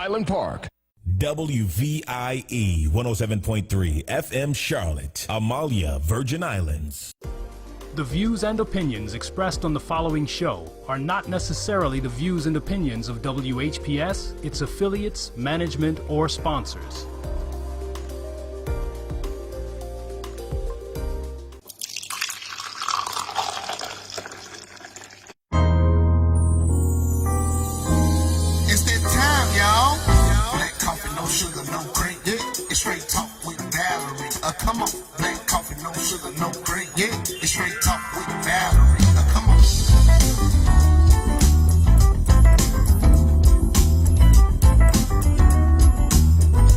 Highland Park. WVIE 107.3 FM Charlotte, Amalia, Virgin Islands. The views and opinions expressed on the following show are not necessarily the views and opinions of WHPS, its affiliates, management, or sponsors. It's that time, y'all. Black coffee, no sugar, no cream. Yeah, it's straight talk with Valerie. Come on. Black coffee, no sugar, no cream. Yeah, it's straight talk with Valerie. Come on.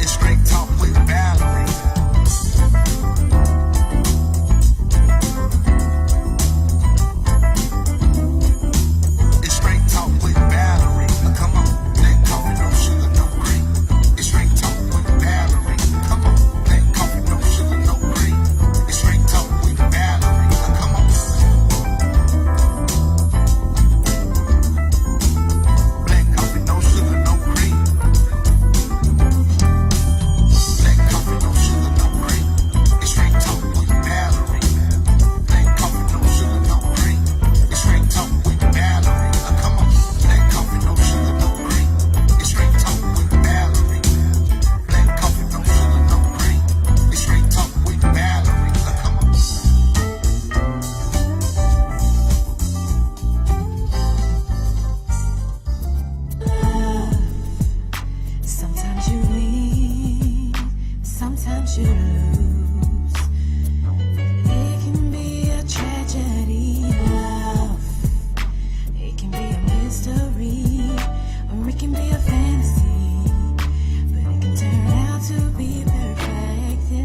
It's straight talk with Valerie. It's straight talk with Valerie. Come on. Black coffee, no sugar, no cream. It's straight talk with Valerie. Come on. Black coffee, no sugar, no cream. It's straight talk with Valerie. Come on. Black coffee, no sugar, no cream. Black coffee, no sugar, no cream. It's straight talk with Valerie. Black coffee, no sugar, no cream. It's straight talk with Valerie. Come on. Black coffee, no sugar, no cream. It's straight talk with Valerie. Black coffee, no sugar, no cream. It's straight talk with Valerie. Come on. Sometimes you win, sometimes you lose. It can be a tragedy, love. It can be a mystery, or it can be a fantasy. But it can turn out to be perfect in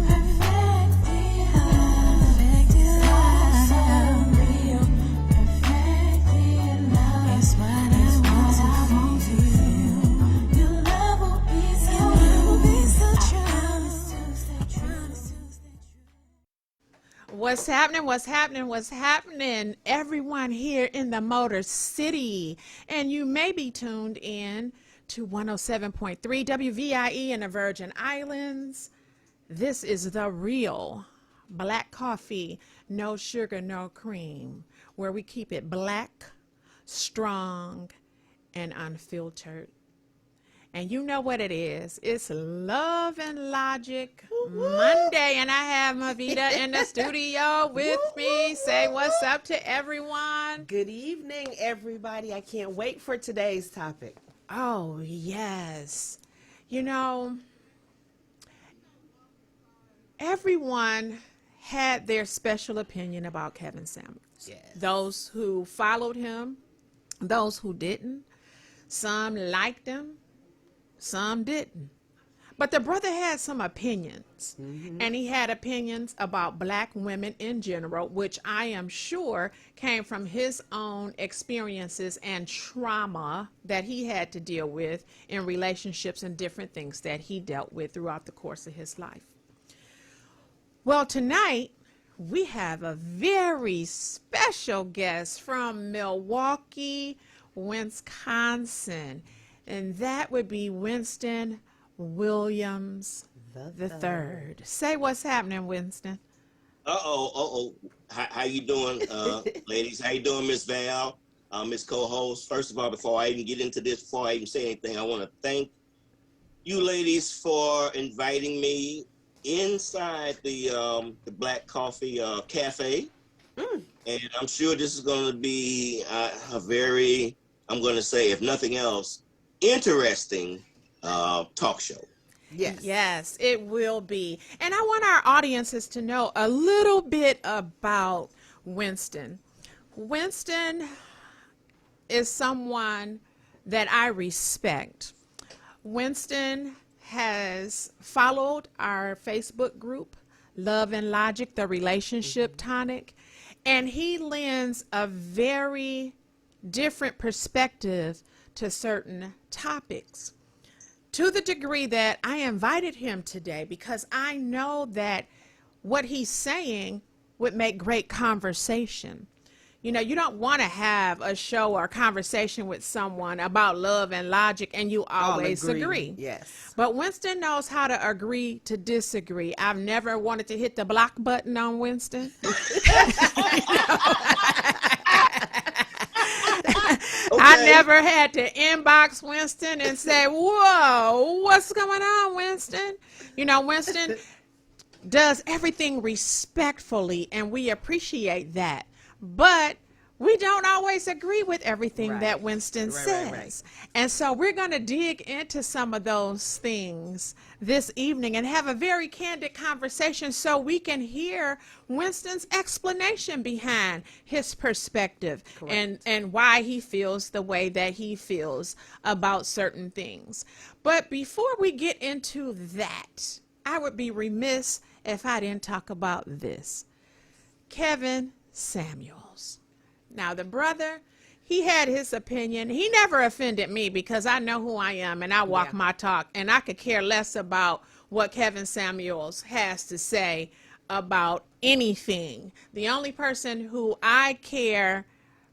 love. Perfect in love. Perfect in love. So real. Perfect in love. It's what I want to feel. Your love will be so true. Promise to stay true. What's happening? What's happening? What's happening? Everyone here in the Motor City. And you may be tuned in to 107.3 WVIE in the Virgin Islands. This is the real black coffee, no sugar, no cream, where we keep it black, strong, and unfiltered. And you know what it is. It's Love and Logic Monday, and I have Mavita in the studio with me. Say what's up to everyone. Good evening, everybody. I can't wait for today's topic. Oh, yes. You know, everyone had their special opinion about Kevin Samuels. Yes. Those who followed him, those who didn't. Some liked him, some didn't. But the brother had some opinions, and he had opinions about black women in general, which I am sure came from his own experiences and trauma that he had to deal with in relationships and different things that he dealt with throughout the course of his life. Well, tonight we have a very special guest from Milwaukee, Wisconsin, and that would be Winston Williams the third. Say what's happening, Winston. How you doing, ladies? How you doing, Miss Val, Miss Co-host? First of all, before I even get into this, before I even say anything, I want to thank you ladies for inviting me inside the Black Coffee Cafe. And I'm sure this is going to be a very, I'm going to say, if nothing else, interesting talk show. Yes. Yes, it will be. And I want our audiences to know a little bit about Winston. Winston is someone that I respect. Winston has followed our Facebook group, Love and Logic, the Relationship Tonic, and he lends a very different perspective to certain topics, to the degree that I invited him today because I know that what he's saying would make great conversation. You know, you don't want to have a show or a conversation with someone about love and logic and you always agree. Yes. But Winston knows how to agree to disagree. I've never wanted to hit the block button on Winston. I never had to inbox Winston and say, whoa, what's going on, Winston? You know, Winston does everything respectfully, and we appreciate that. But we don't always agree with everything that Winston says. Right. And so we're going to dig into some of those things this evening and have a very candid conversation so we can hear Winston's explanation behind his perspective and why he feels the way that he feels about certain things. But before we get into that, I would be remiss if I didn't talk about this. Kevin Samuels. Now, the brother, he had his opinion. He never offended me because I know who I am and I walk my talk, and I could care less about what Kevin Samuels has to say about anything. The only person who I care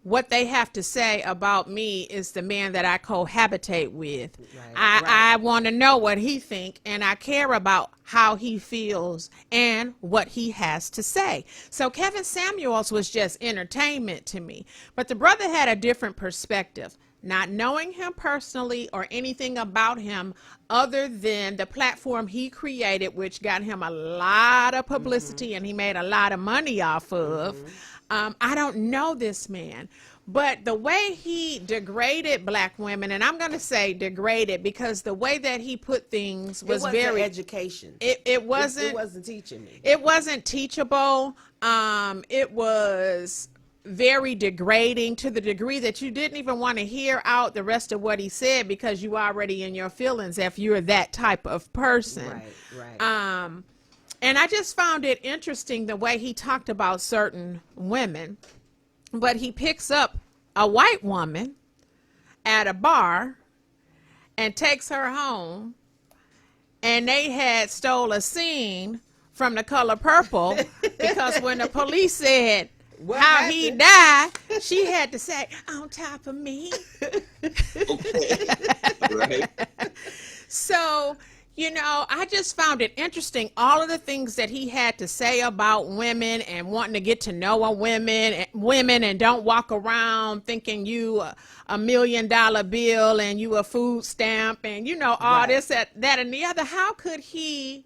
what they have to say about me is the man that I cohabitate with. I want to know what he thinks, and I care about how he feels and what he has to say. So Kevin Samuels was just entertainment to me. But the brother had a different perspective, not knowing him personally or anything about him other than the platform he created, which got him a lot of publicity and he made a lot of money off of. I don't know this man, but the way he degraded black women, and I'm going to say degraded because the way that he put things was very education. It wasn't teaching me. It wasn't teachable. It was very degrading to the degree that you didn't even want to hear out the rest of what he said because you already in your feelings if you're that type of person. Right. And I just found it interesting the way he talked about certain women, but he picks up a white woman at a bar and takes her home, and they had stole a scene from The Color Purple because when the police said how he died, she had to say, on top of me. Okay. Right. So, you know, I just found it interesting, all of the things that he had to say about women and wanting to get to know women and don't walk around thinking you a $1 million bill and you a food stamp and, you know, all this, that, and the other. How could he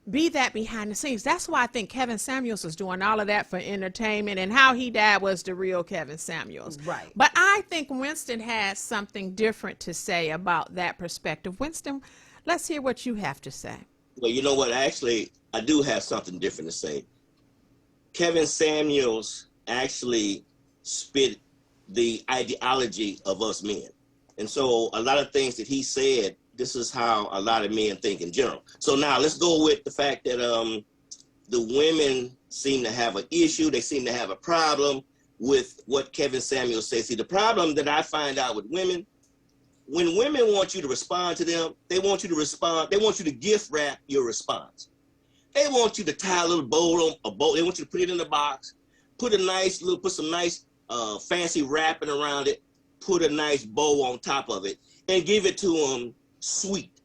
be that behind the scenes? That's why I think Kevin Samuels was doing all of that for entertainment, and how he died was the real Kevin Samuels. Right. But I think Winston has something different to say about that perspective. Winston, let's hear what you have to say. Well, you know what? Actually, I do have something different to say. Kevin Samuels actually spit the ideology of us men. And so a lot of things that he said, this is how a lot of men think in general. So now let's go with the fact that the women seem to have an issue. They seem to have a problem with what Kevin Samuels says. See, the problem that I find out with women, when women want you to respond to them, they want you to respond. They want you to gift wrap your response. They want you to tie a little bow on a bow. They want you to put it in the box, put some nice fancy wrapping around it, put a nice bow on top of it, and give it to them sweet.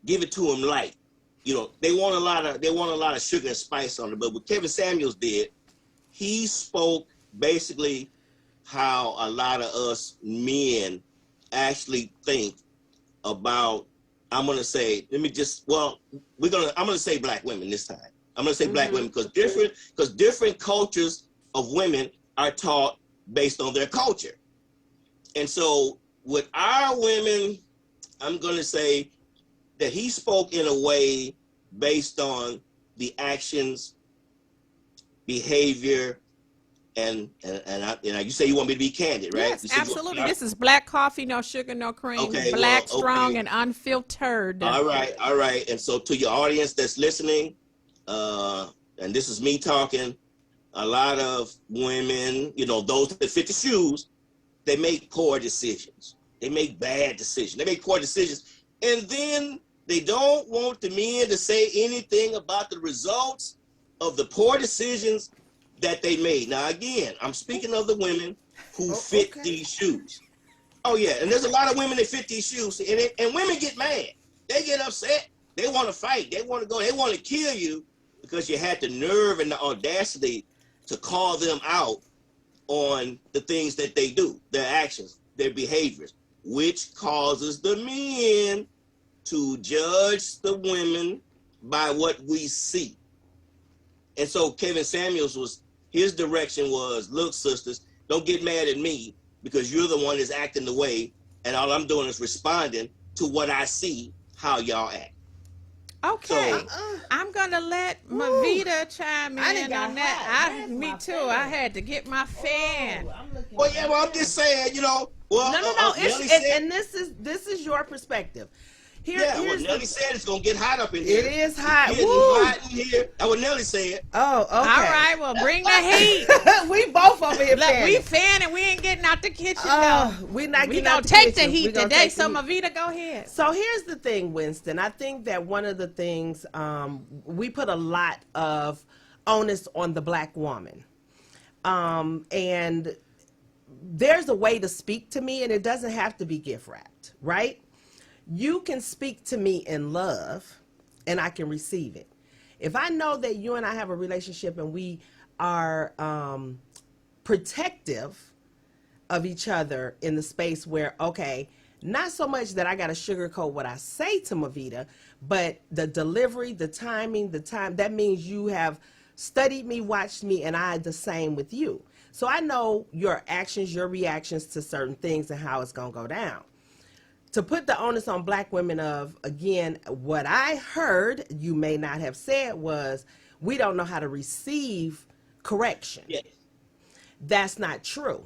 Give it to them light. You know, they want a lot of sugar and spice on it. But what Kevin Samuels did, he spoke basically how a lot of us men actually think about, I'm going to say black women this time. I'm going to say black women because different cultures of women are taught based on their culture. And so with our women, I'm going to say that he spoke in a way based on the actions, behavior, and you say you want me to be candid, right? Yes, absolutely. This is black coffee, no sugar, no cream. Okay, black, strong, and unfiltered. All right. And so to your audience that's listening, and this is me talking, a lot of women, you know, those that fit the shoes, they make poor decisions. They make bad decisions. They make poor decisions. And then they don't want the men to say anything about the results of the poor decisions that they made. Now, again, I'm speaking of the women who fit these shoes. Oh, yeah. And there's a lot of women that fit these shoes. And women get mad. They get upset. They want to fight. They want to go. They want to kill you because you had the nerve and the audacity to call them out on the things that they do, their actions, their behaviors, which causes the men to judge the women by what we see. And so Kevin Samuels his direction was, look, sisters, don't get mad at me because you're the one that's acting the way, and all I'm doing is responding to what I see, how y'all act. Okay, So, I'm gonna let Mavita chime I done in got on that. hot. That's Me my too. fan. I had to get my fan. well, yeah, well, I'm just saying, well, No. Nelly said, And this is your perspective. Nelly said it's gonna get hot up in here. It is hot. It's Woo. hot in here. That's what Nelly said. Oh, okay. All right, well, bring the heat. We both over here. Look, we fanning. fanning. We ain't getting out the kitchen though. We not We getting gonna out the take the kitchen. We heat gonna today. take the So heat. Mavita, go ahead. So here's the thing, Winston. I think that one of the things we put a lot of onus on the black woman, and there's a way to speak to me, and it doesn't have to be gift wrapped, right? You can speak to me in love, and I can receive it. If I know that you and I have a relationship and we are protective of each other in the space where, okay, not so much that I got to sugarcoat what I say to Mavita, but the delivery, the timing, the time, that means you have studied me, watched me, and I the same with you. So I know your actions, your reactions to certain things and how it's going to go down. To put the onus on black women of, again, what I heard, you may not have said, was we don't know how to receive correction. Yes. That's not true.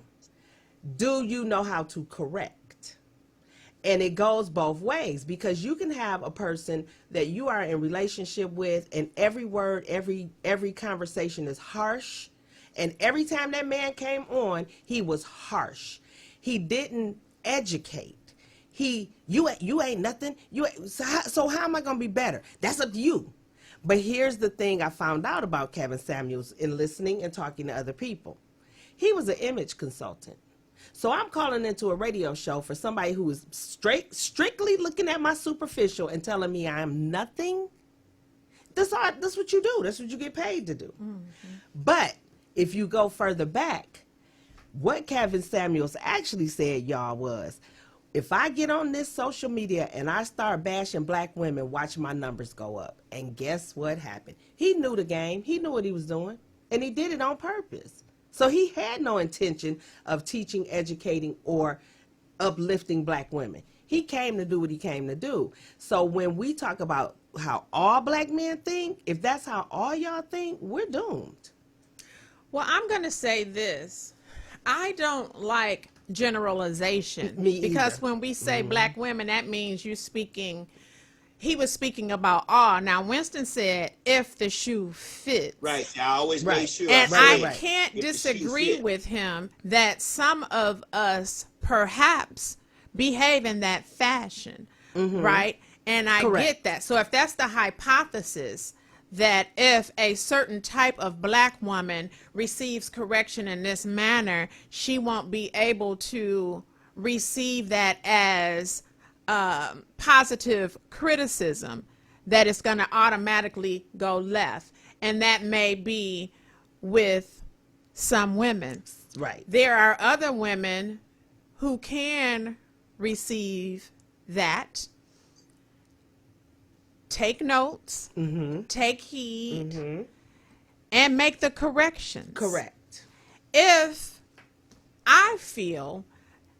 Do you know how to correct? And it goes both ways, because you can have a person that you are in relationship with and every word, every conversation is harsh. And every time that man came on, he was harsh. He didn't educate. You ain't nothing. So how am I going to be better? That's up to you. But here's the thing I found out about Kevin Samuels in listening and talking to other people. He was an image consultant. So I'm calling into a radio show for somebody who is strictly looking at my superficial and telling me I'm nothing. That's what you do. That's what you get paid to do. Mm-hmm. But if you go further back, what Kevin Samuels actually said, y'all, was, if I get on this social media and I start bashing black women, watch my numbers go up. And guess what happened? He knew the game. He knew what he was doing. And he did it on purpose. So he had no intention of teaching, educating, or uplifting black women. He came to do what he came to do. So when we talk about how all black men think, if that's how all y'all think, we're doomed. Well, I'm going to say this. I don't like generalization. Me either. Because when we say black women, that means he was speaking about all. Now, Winston said, if the shoe fits. Right. I always Right. make sure. And say, I can't if the shoe disagree fit. with him that some of us perhaps behave in that fashion, right? And I Correct. get that. So if that's the hypothesis, that if a certain type of black woman receives correction in this manner, she won't be able to receive that as positive criticism, that it's going to automatically go left. And that may be with some women. Right. There are other women who can receive that, take notes, take heed, and make the corrections. Correct. If I feel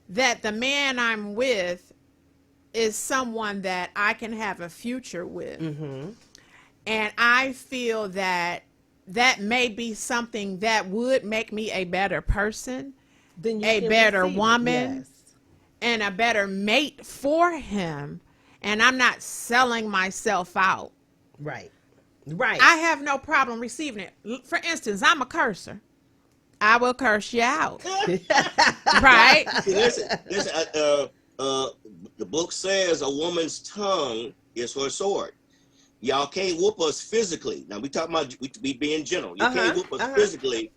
that the man I'm with is someone that I can have a future with, and I feel that that may be something that would make me a better person, Then you a can better receive it. woman, Yes. and a better mate for him, and I'm not selling myself out, Right. Right. I have no problem receiving it. For instance, I'm a cursor. I will curse you out. Right? See, listen, the book says a woman's tongue is her sword. Y'all can't whoop us physically. Now we talking about we being general. You can't whoop us physically,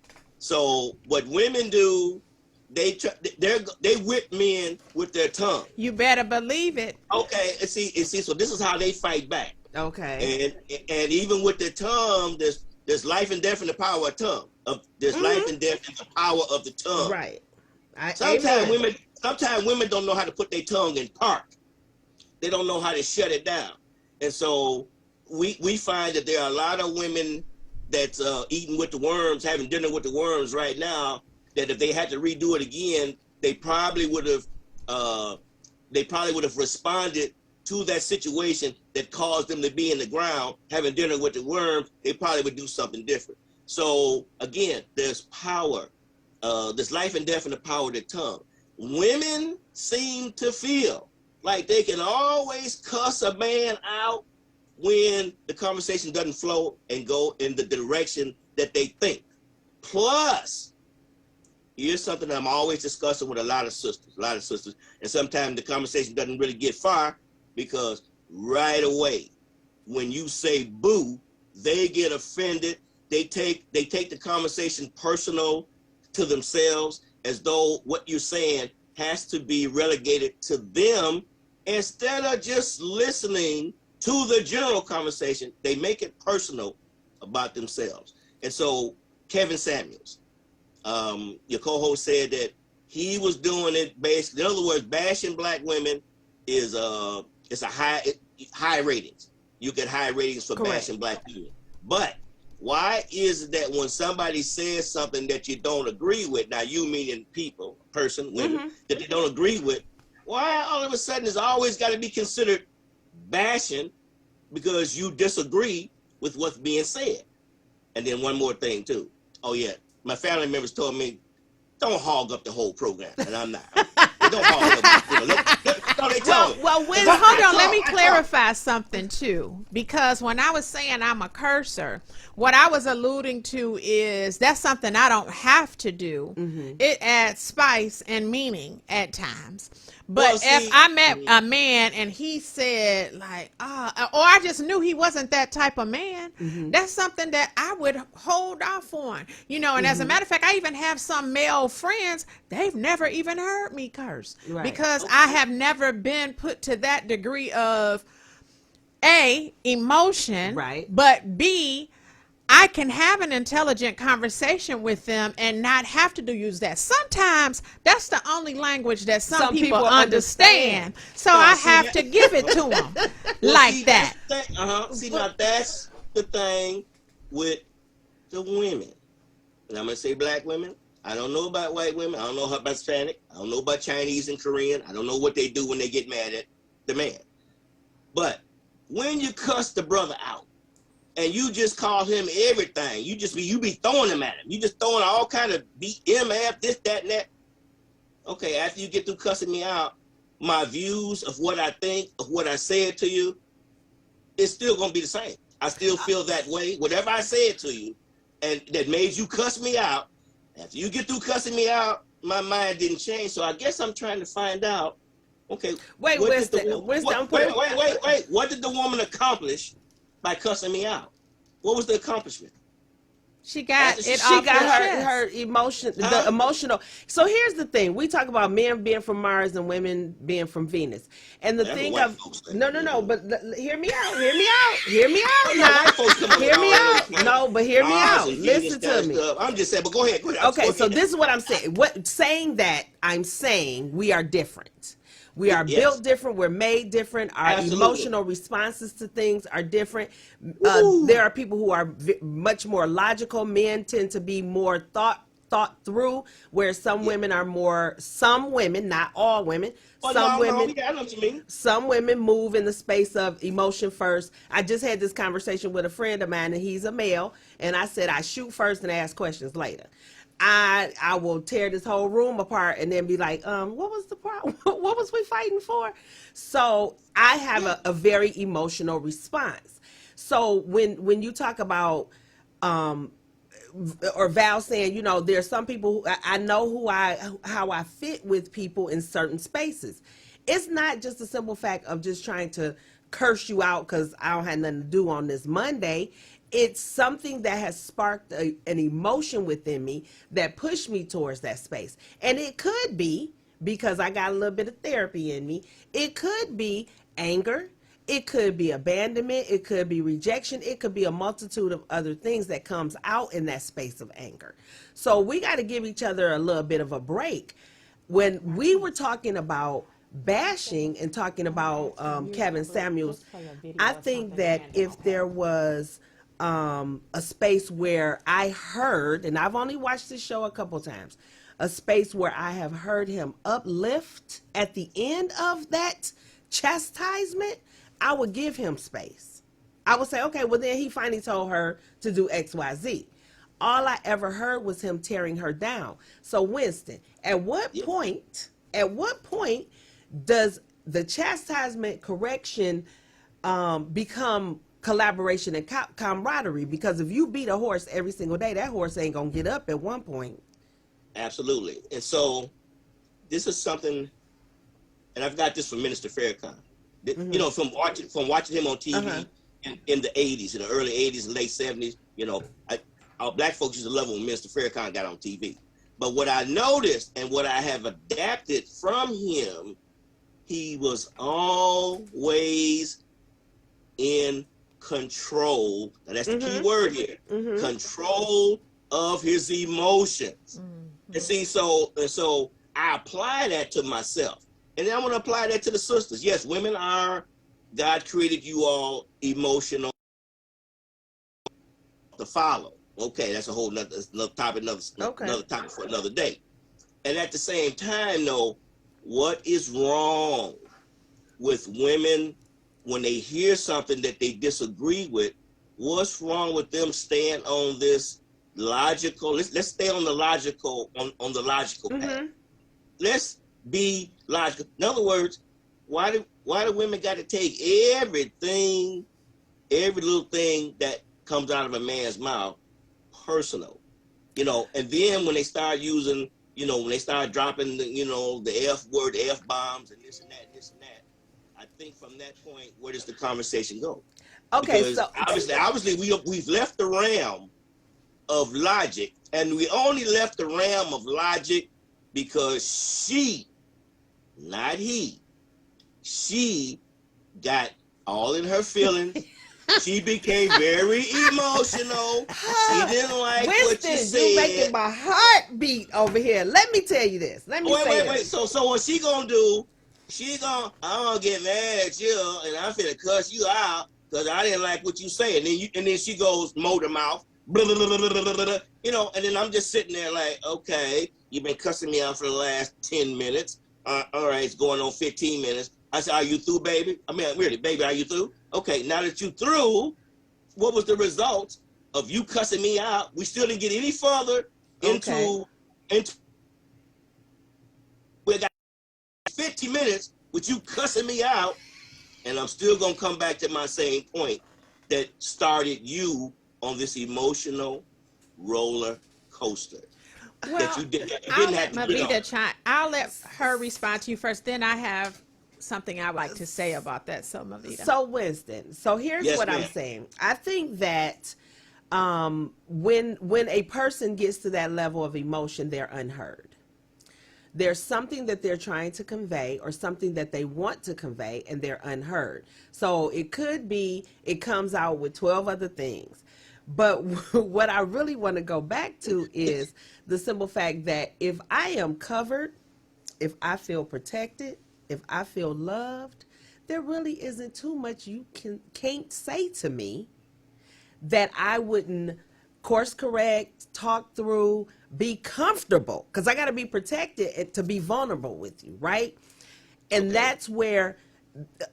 So what women do, they whip men with their tongue. You better believe it. Okay, and see. So this is how they fight back. Okay. And even with their tongue, there's life and death in the power of tongue. There's life and death in the power of the tongue. Right. Sometimes women don't know how to put their tongue in park. They don't know how to shut it down. And so we find that there are a lot of women that's eating with the worms, having dinner with the worms right now, that if they had to redo it again, they probably would have responded to that situation that caused them to be in the ground having dinner with the worms. They probably would do something different. So again, there's power. There's life and death in the power of the tongue. Women seem to feel like they can always cuss a man out when the conversation doesn't flow and go in the direction that they think. Plus, here's something that I'm always discussing with a lot of sisters, and sometimes the conversation doesn't really get far because right away, when you say boo, they get offended. They take the conversation personal to themselves, as though what you're saying has to be relegated to them, instead of just listening to the general conversation. They make it personal about themselves. And so Kevin Samuels, your co-host, said that he was doing it basically. In other words, bashing black women is it's a high ratings. You get high ratings for bashing black women. But why is it that when somebody says something that you don't agree with, now you meaning people, women, that they don't agree with, why all of a sudden it's always got to be considered bashing because you disagree with what's being said? And then one more thing too. Oh yeah, my family members told me, don't hog up the whole program, and I'm not. Don't hog up. Well, hold on. Let me clarify something too, because when I was saying I'm a cursor, what I was alluding to is that's something I don't have to do. It adds spice and meaning at times. But if I met a man and he said like, or I just knew he wasn't that type of man, that's something that I would hold off on, and as a matter of fact, I even have some male friends, they've never even heard me curse because I have never been put to that degree of A, emotion, but B, I can have an intelligent conversation with them and not have to use that. Sometimes that's the only language that some people understand. So I have to give it to them that. See, now that's the thing with the women. And I'm going to say black women. I don't know about white women. I don't know about Hispanic. I don't know about Chinese and Korean. I don't know what they do when they get mad at the man. But when you cuss the brother out, and you just call him everything, you be throwing him at him. You just throwing all kind of BMF, this, that, and that. Okay, after you get through cussing me out, my views of what I think, of what I said to you, it's still gonna be the same. I still feel that way. Whatever I said to you, and that made you cuss me out, after you get through cussing me out, my mind didn't change. So I guess I'm trying to find out, okay, wait, Winston, wait. What did the woman accomplish by cussing me out? What was the accomplishment? She got her emotion, the emotional. So here's the thing: we talk about men being from Mars and women being from Venus, and the thing of no. But hear me out. No, but hear me out. Listen to me. I'm just saying. But go ahead. Okay, so this is what I'm saying. I'm saying we are different. We are built different. We're made different. Our emotional responses to things are different. There are people who are much more logical. Men tend to be more thought through, where some women are more. Some women, not all women. Some women move in the space of emotion first. I just had this conversation with a friend of mine, and he's a male, and I said I shoot first and ask questions later. I will tear this whole room apart and then be like, what was the problem? What was we fighting for? So I have a very emotional response. So when you talk about, or Val saying, there's some people who I know how I fit with people in certain spaces. It's not just a simple fact of just trying to curse you out because I don't have nothing to do on this Monday. it's something that has sparked an emotion within me that pushed me towards that space. And it could be because I got a little bit of therapy in me. It could be anger. It could be abandonment. It could be rejection. It could be a multitude of other things that comes out in that space of anger. So we got to give each other a little bit of a break. When we were talking about bashing and talking about Kevin Samuels, I think that if there was a space where I heard, and I've only watched this show a couple times, a space where I have heard him uplift at the end of that chastisement, I would give him space. I would say, okay, well then he finally told her to do X, Y, Z. All I ever heard was him tearing her down. So Winston, at what point does the chastisement correction become collaboration and camaraderie? Because if you beat a horse every single day, that horse ain't gonna get up at one point. Absolutely. And so this is something, and I've got this from Minister Farrakhan. You know, from watching him on TV in the 80s, in the early 80s and late 70s, you know, our black folks used to love when Minister Farrakhan got on TV. But what I noticed and what I have adapted from him, he was always in control. Now that's the key word here. Control of his emotions. And see, so I apply that to myself. And then I want to apply that to the sisters. Yes, women are, God created you all emotional to follow. Okay, that's a whole nother topic, another topic for another day. And at the same time, though, what is wrong with women when they hear something that they disagree with? What's wrong with them staying on this logical? Let's stay on the logical on the logical path. Let's be logical. In other words, why do women got to take everything, every little thing that comes out of a man's mouth personal? You know, and then when they start using, you know, when they start dropping the, you know, the F word, the F bombs and this and that, I think from that point, where does the conversation go? Okay, because so obviously we've left the realm of logic, and we only left the realm of logic because she, not he, she got all in her feelings. She became very emotional. She didn't like Winston, what you said. you making my heart beat over here. Let me tell you this. Wait. So what she gonna do? I'm gonna get mad at you, and I'm finna cuss you out because I didn't like what you say. And then she goes motor mouth, blah, blah, blah, blah, blah, blah, blah, you know. And then I'm just sitting there like, okay, you've been cussing me out for the last 10 minutes. All right, it's going on 15 minutes. I said, are you through, baby? I mean, really, baby, are you through? Okay, now that you through, what was the result of you cussing me out? We still didn't get any further into we got 50 minutes with you cussing me out, and I'm still gonna come back to my same point that started you on this emotional roller coaster. Well, that you didn't I'll have let to get on. I'll let her respond to you first. Then I have something I'd like to say about that. So Mavita. So Winston, so here's Yes, what I'm ma'am. saying. I think that when a person gets to that level of emotion, they're unheard. There's something that they're trying to convey or something that they want to convey, and they're unheard. So it could be it comes out with 12 other things. But what I really want to go back to is the simple fact that if I am covered, if I feel protected, if I feel loved, there really isn't too much you can't say to me that I wouldn't course correct, talk through, be comfortable, because I got to be protected to be vulnerable with you, right? And that's where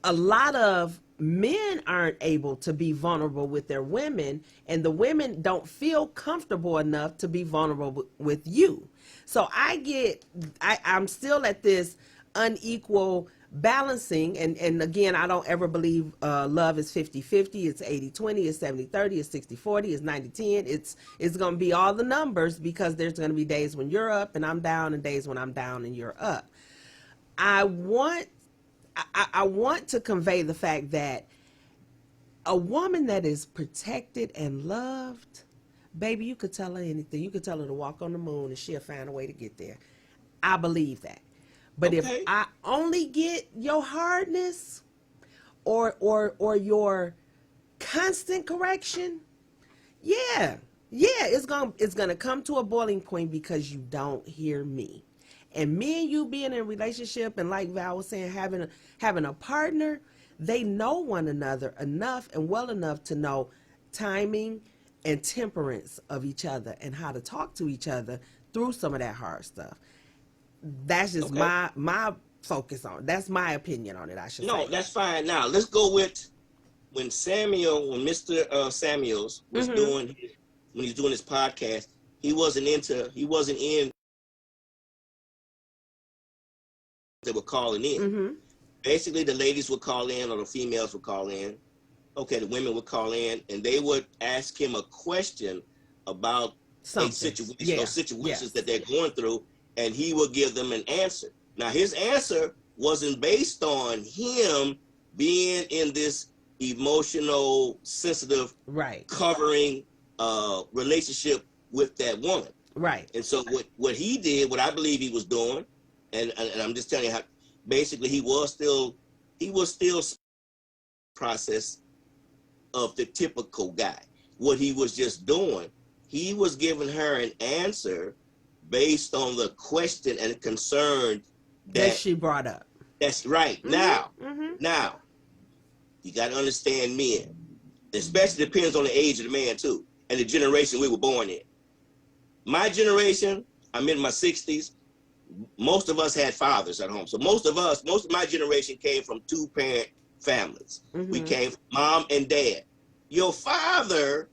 a lot of men aren't able to be vulnerable with their women, and the women don't feel comfortable enough to be vulnerable with you. So I'm still at this unequal balancing, and again, I don't ever believe love is 50-50, it's 80-20, it's 70-30, it's 60-40, it's 90-10. It's going to be all the numbers, because there's going to be days when you're up and I'm down, and days when I'm down and you're up. I want to convey the fact that A woman that is protected and loved, baby, you could tell her anything. You could tell her to walk on the moon and she'll find a way to get there. I believe that. But if Okay. I only get your hardness or your constant correction, yeah, it's gonna come to a boiling point because you don't hear me. And me and you being in a relationship, and like Val was saying, having a partner, they know one another enough and well enough to know timing and temperance of each other and how to talk to each other through some of that hard stuff. That's just Okay. my focus on. That's my opinion on it. I should No, say. that's fine. Now let's go with when Mr. Samuels was doing when he's doing his podcast. He wasn't in. They were calling in. Basically, the ladies would call in or the females would call in. Okay, the women would call in and they would ask him a question about a situation, Yeah. or situations Yes. that they're going through, and he would give them an answer. Now, his answer wasn't based on him being in this emotional, sensitive, Right. covering relationship with that woman. Right. And so what he did, what I believe he was doing, and I'm just telling you how, basically he was still process of the typical guy. What he was just doing, he was giving her an answer based on the question and concern That she brought up. that's right. Now, you got to understand men, especially depends on the age of the man too, and the generation we were born in. My generation, I'm in my 60s. Most of us had fathers at home. So most of my generation came from two-parent families. We came from mom and dad. Your father,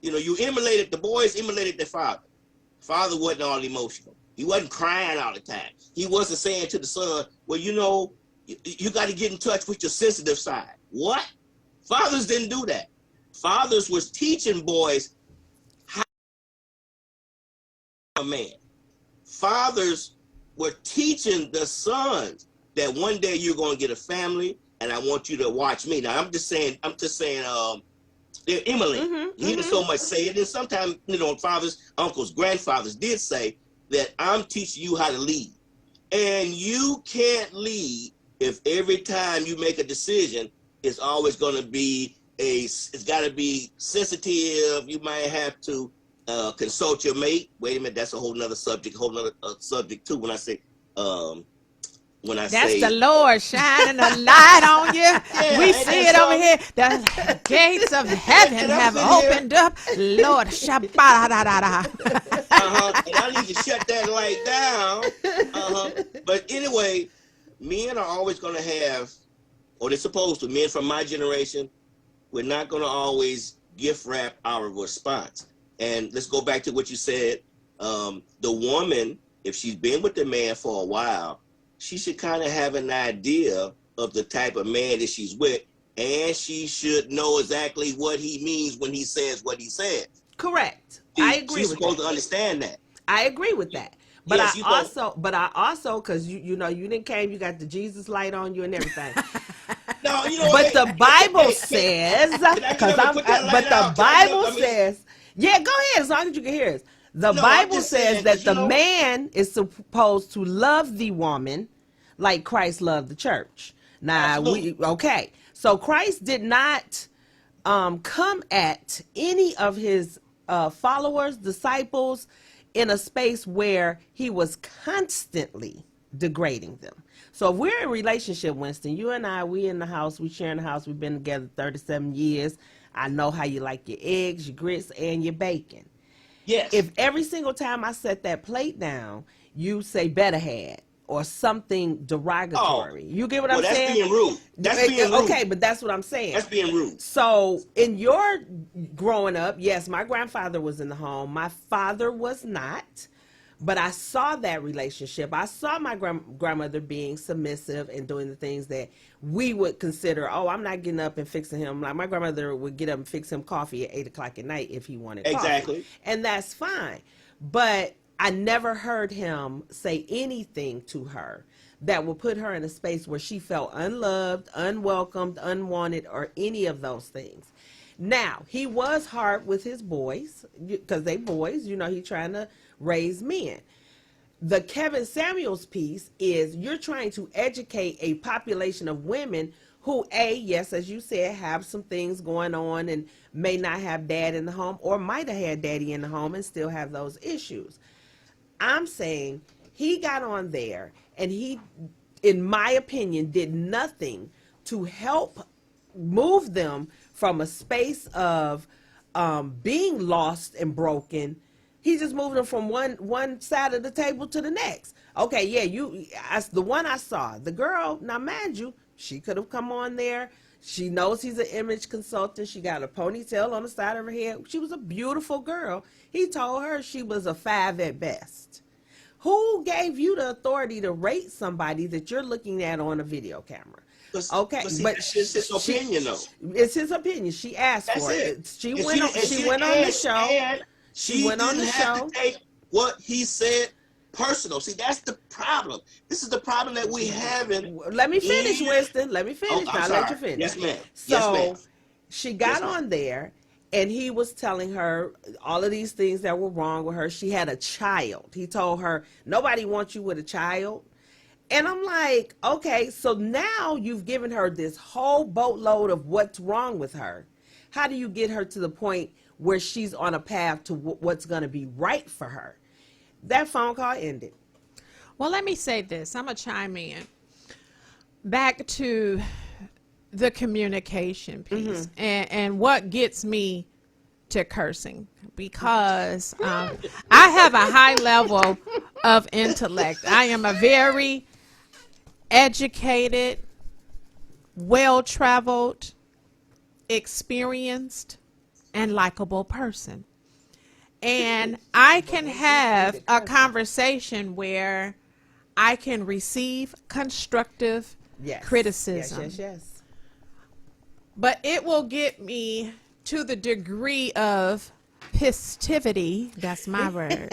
the boys emulated their father. Father wasn't all emotional. He wasn't crying all the time. He wasn't saying to the son, well, you got to get in touch with your sensitive side. What? Fathers didn't do that. Fathers was teaching boys how a man. Fathers were teaching the sons that one day you're going to get a family and I want you to watch me. Now, I'm just saying, they're emulating. He didn't so much say it. And sometimes, fathers, uncles, grandfathers did say that I'm teaching you how to lead. And you can't lead if every time you make a decision, it's always going to be it's got to be sensitive. You might have to consult your mate. Wait a minute, that's a whole nother subject, subject too. When I say, That's the Lord shining a light on you. Yeah, We ain't see that it over something? here. The gates of heaven have opened up. Lord, Shabbat. And I need to shut that light down. But anyway, men are always going to have, or they're supposed to, men from my generation, we're not going to always gift wrap our response. And let's go back to what you said. The woman, if she's been with the man for a while, she should kind of have an idea of the type of man that she's with, and she should know exactly what he means when he says what he says. Correct. I agree She's with supposed that. to understand that. I agree with that. But Yes, I also, because you didn't came, you got the Jesus light on you and everything. No, But the Bible says, says, yeah, go ahead as long as you can hear us. The No, I'm Bible just says saying, that 'cause the man is supposed to love the woman like Christ loved the church. Now, Absolutely. so Christ did not come at any of his followers, disciples, in a space where he was constantly degrading them. So if we're in a relationship, Winston, you and I, we in the house, we sharing the house, we've been together 37 years. I know how you like your eggs, your grits, and your bacon. Yes. If every single time I set that plate down, you say better had or something derogatory. You get what I'm that's saying? being rude. That's being rude. Okay, but that's what I'm saying. That's being rude. So in your growing up, yes, my grandfather was in the home. My father was not. But I saw that relationship. I saw my grandmother being submissive and doing the things that we would consider, oh, I'm not getting up and fixing him. Like my grandmother would get up and fix him coffee at 8 o'clock at night if he wanted Exactly. coffee. And that's fine. But I never heard him say anything to her that will put her in a space where she felt unloved, unwelcomed, unwanted, or any of those things. Now, he was hard with his boys because they boys, he's trying to raise men. The Kevin Samuels piece is you're trying to educate a population of women who, yes, as you said, have some things going on and may not have dad in the home or might have had daddy in the home and still have those issues. I'm saying he got on there and he, in my opinion, did nothing to help move them from a space of being lost and broken. He just moved them from one side of the table to the next. Okay, yeah, the one I saw, the girl, now mind you, she could have come on there. She knows he's an image consultant. She got a ponytail on the side of her head. She was a beautiful girl. He told her she was a 5 at best. Who gave you the authority to rate somebody that you're looking at on a video camera? Okay, but it's his opinion, though. It's his opinion. She asked for it. She went on the show. She went on the show. To take what he said personal. See, that's the problem. This is the problem that we have. Let me finish, Winston. Let me finish. Oh, I'll let you finish. Yes, ma'am. So she got on there, and he was telling her all of these things that were wrong with her. She had a child. He told her, nobody wants you with a child. And I'm like, okay, so now you've given her this whole boatload of what's wrong with her. How do you get her to the point where she's on a path to what's going to be right for her? That phone call ended. Well, let me say this. I'm going to chime in. Back to the communication piece and what gets me to cursing, because I have a high level of intellect. I am a very educated, well-traveled, experienced, and likable person. And I can have a conversation where I can receive constructive criticism. Yes. But it will get me to the degree of pistivity. That's my word.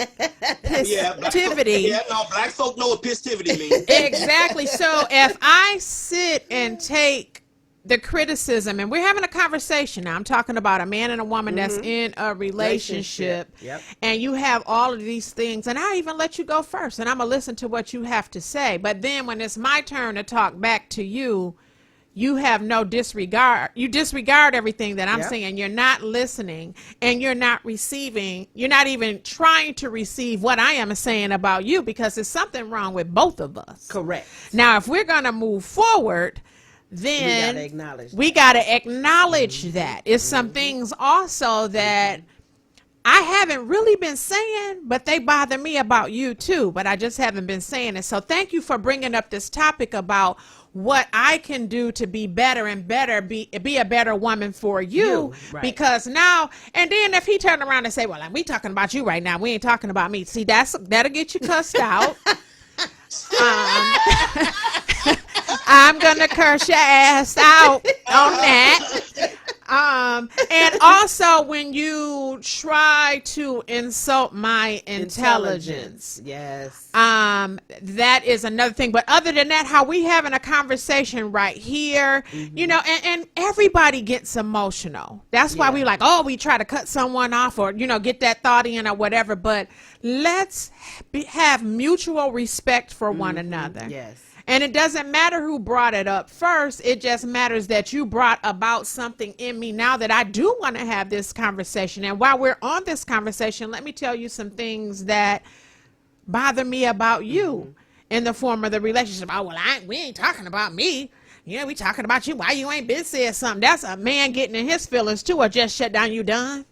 Pistivity. Black folk know what pistivity means. Exactly. So if I sit and take the criticism, and we're having a conversation now, I'm talking about a man and a woman that's in a relationship. Yep. And you have all of these things, and I even let you go first, and I'm gonna listen to what you have to say. But then when it's my turn to talk back to you, you have no disregard. You disregard everything that I'm saying. You're not listening, and you're not receiving. You're not even trying to receive what I am saying about you, because there's something wrong with both of us. Correct. Now, if we're gonna move forward, then we got to acknowledge that. It's some things also that I haven't really been saying, but they bother me about you too, but I just haven't been saying it. So thank you for bringing up this topic about what I can do to be better and better, be a better woman for you. Right. Because now, and then if he turned around and say, well, we talking about you right now, we ain't talking about me. See, that'll get you cussed out. I'm gonna curse your ass out on that. And also when you try to insult my intelligence. Yes. That is another thing. But other than that, how we having a conversation right here, and everybody gets emotional. That's why we like, we try to cut someone off or, get that thought in or whatever. But let's have mutual respect for one another. Yes. And it doesn't matter who brought it up first. It just matters that you brought about something in me now that I do want to have this conversation. And while we're on this conversation, let me tell you some things that bother me about you in the form of the relationship. Oh, well, we ain't talking about me. We talking about you. Why you ain't been said something? That's a man getting in his feelings too, or just shut down. You done?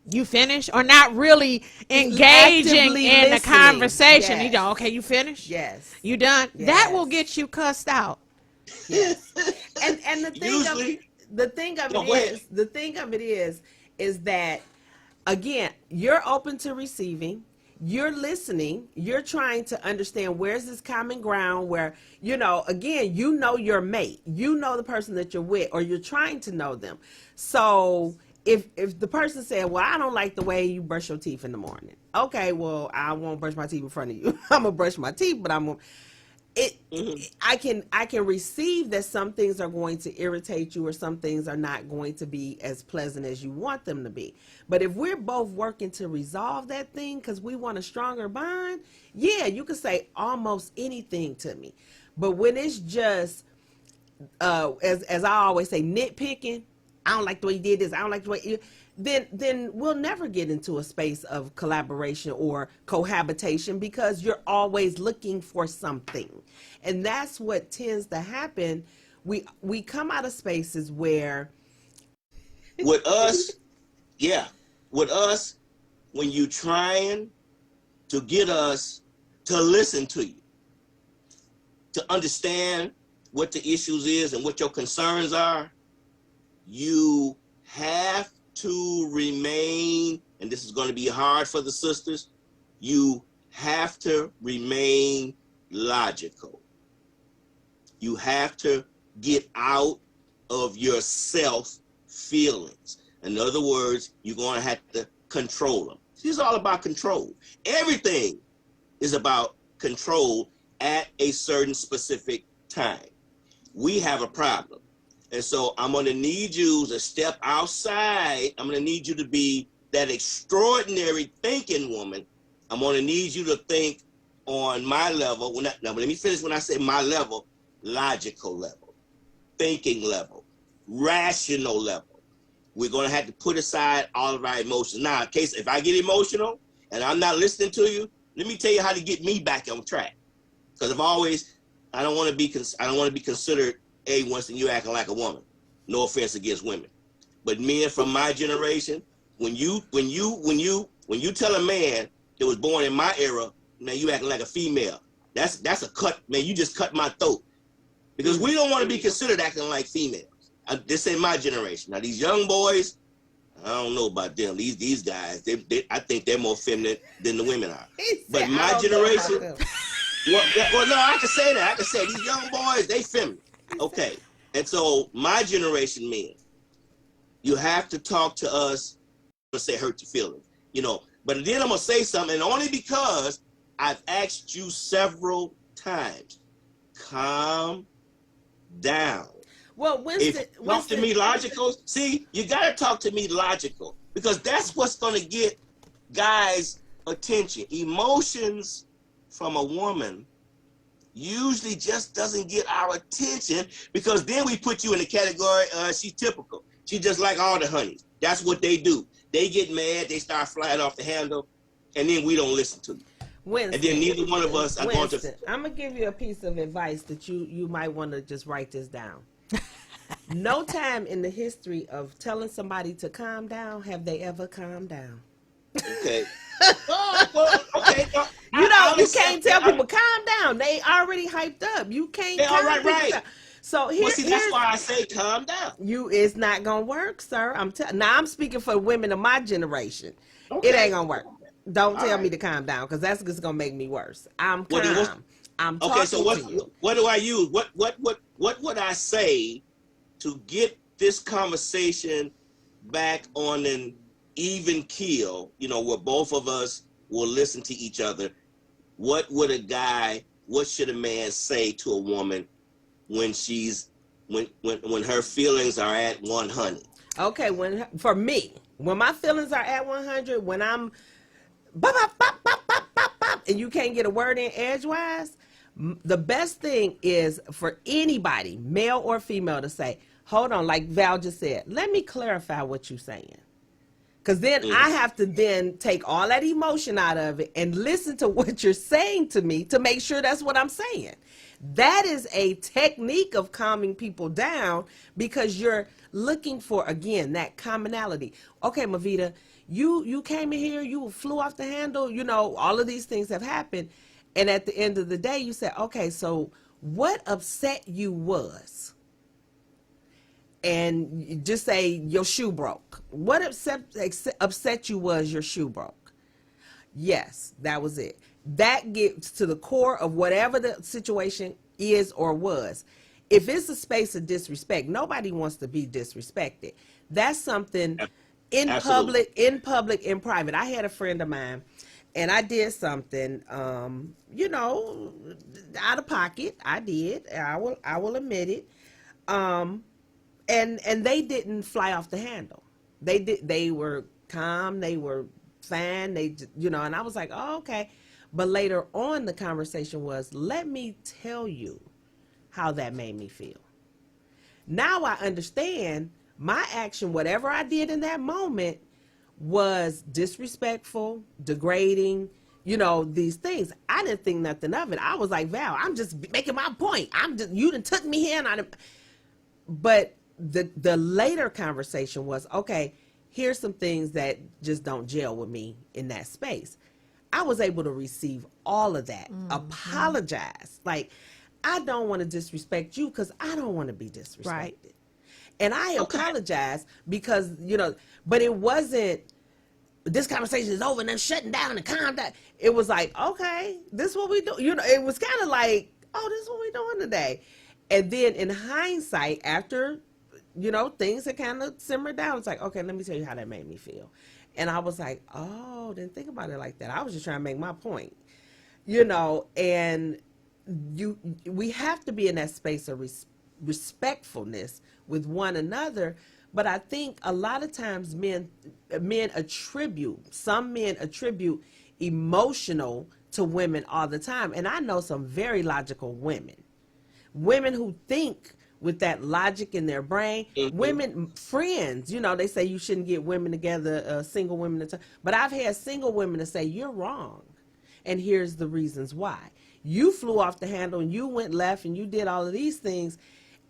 You finished? Or not really engaging in the conversation? Yes. Okay, you finished? Yes. You done? Yes. That will get you cussed out. Yes. and the thing of it is that, again, you're open to receiving. You're listening. You're trying to understand where's this common ground where, again, your mate. The person that you're with, or you're trying to know them. So if the person said, well, I don't like the way you brush your teeth in the morning. Okay, well, I won't brush my teeth in front of you. I'm going to brush my teeth, but I can receive that some things are going to irritate you or some things are not going to be as pleasant as you want them to be. But if we're both working to resolve that thing because we want a stronger bond, yeah, you can say almost anything to me. But when it's just as I always say, nitpicking, I don't like the way you did this, I don't like the way you, then we'll never get into a space of collaboration or cohabitation because you're always looking for something. And that's what tends to happen. We come out of spaces where with us, when you trying to get us to listen to you, to understand what the issues is and what your concerns are, you have to remain, and this is going to be hard for the sisters, you have to remain logical. You have to get out of your self feelings. In other words, you're going to have to control them. It's all about control. Everything is about control at a certain specific time. We have a problem. And so I'm going to need you to step outside. I'm going to need you to be that extraordinary thinking woman. I'm going to need you to think on my level. Now, let me finish when I say my level, logical level, thinking level, rational level. We're going to have to put aside all of our emotions. Now, in case if I get emotional and I'm not listening to you, let me tell you how to get me back on track. Because I don't want to be considered Winston, you acting like a woman. No offense against women, but men from my generation, when you tell a man that was born in my era, man, you acting like a female. That's a cut, man. You just cut my throat because we don't want to be considered acting like females. This ain't my generation. Now these young boys, I don't know about them. These guys, I think they're more feminine than the women are. But my generation, well, no, I can say that. I can say these young boys, they feminine. Okay, and so my generation men, you have to talk to us, I'm gonna say hurt your feelings, but then I'm gonna say something, and only because I've asked you several times, calm down. Well, Winston, talk to me logical. See, you gotta talk to me logical because that's what's gonna get guys' attention. Emotions from a woman usually just doesn't get our attention because then we put you in the category, she's typical. She's just like all the honeys. That's what they do. They get mad, they start flying off the handle, and then we don't listen to them. Winston, and then neither one of us are going to... I'm going to give you a piece of advice that you might want to just write this down. No time in the history of telling somebody to calm down have they ever calmed down. Okay. Okay. You can't tell people calm down. They already hyped up. You can't calm people down. So that's why I say calm down. It's not gonna work, sir. Now I'm speaking for women of my generation. Okay. It ain't gonna work. Don't tell me to calm down because that's just gonna make me worse. I'm calm. I'm talking to you. What do I use? What would I say to get this conversation back on an even keel, where both of us will listen to each other? What should a man say to a woman when her feelings are at 100? Okay, when my feelings are at 100, when I'm and you can't get a word in edgewise, the best thing is for anybody, male or female, to say, hold on, like Val just said, let me clarify what you're saying. Because then I have to then take all that emotion out of it and listen to what you're saying to me to make sure that's what I'm saying. That is a technique of calming people down because you're looking for, again, that commonality. Okay, Mavita, you came in here, you flew off the handle, all of these things have happened. And at the end of the day, you said, okay, so what upset you was? And just say your shoe broke. What upset you was your shoe broke? Yes, that was it. That gets to the core of whatever the situation is or was. If it's a space of disrespect, nobody wants to be disrespected. That's something in public, in private. I had a friend of mine, and I did something, you know, out of pocket. I did. I will admit it. And they didn't fly off the handle. They were calm. They were fine. You know, and I was like, oh, okay. But later on, the conversation was, let me tell you how that made me feel. Now I understand my action, whatever I did in that moment, was disrespectful, degrading, you know, these things. I didn't think nothing of it. I was like, Val, I'm just making my point. You done took me here. But the later conversation was, okay, here's some things that just don't gel with me in that space. I was able to receive all of that, apologize. Like, I don't want to disrespect you because I don't want to be disrespected. Right. And I apologize because, you know, but it wasn't, this conversation is over and I'm shutting down and calm down. It was like, okay, this is what we do. You know, it was kind of like, oh, this is what we're doing today. And then in hindsight, after, you know, things had kind of simmered down, it's like, okay, let me tell you how that made me feel. And I was like, oh, didn't think about it like that. I was just trying to make my point, you know, and we have to be in that space of respectfulness with one another. But I think a lot of times some men attribute emotional to women all the time. And I know some very logical women who think with that logic in their brain. Women, friends, you know, they say you shouldn't get women together, single women. But I've had single women to say, you're wrong. And here's the reasons why. You flew off the handle and you went left and you did all of these things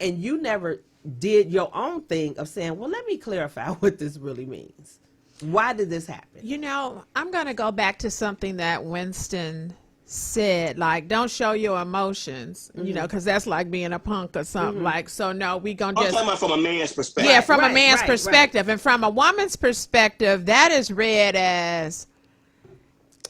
and you never did your own thing of saying, well, let me clarify what this really means. Why did this happen? You know, I'm going to go back to something that Winston said, like, don't show your emotions, you know, because that's like being a punk or something. Like, so no, we gonna just. I'm talking about from a man's perspective. Yeah, from a man's perspective. And from a woman's perspective, that is read as,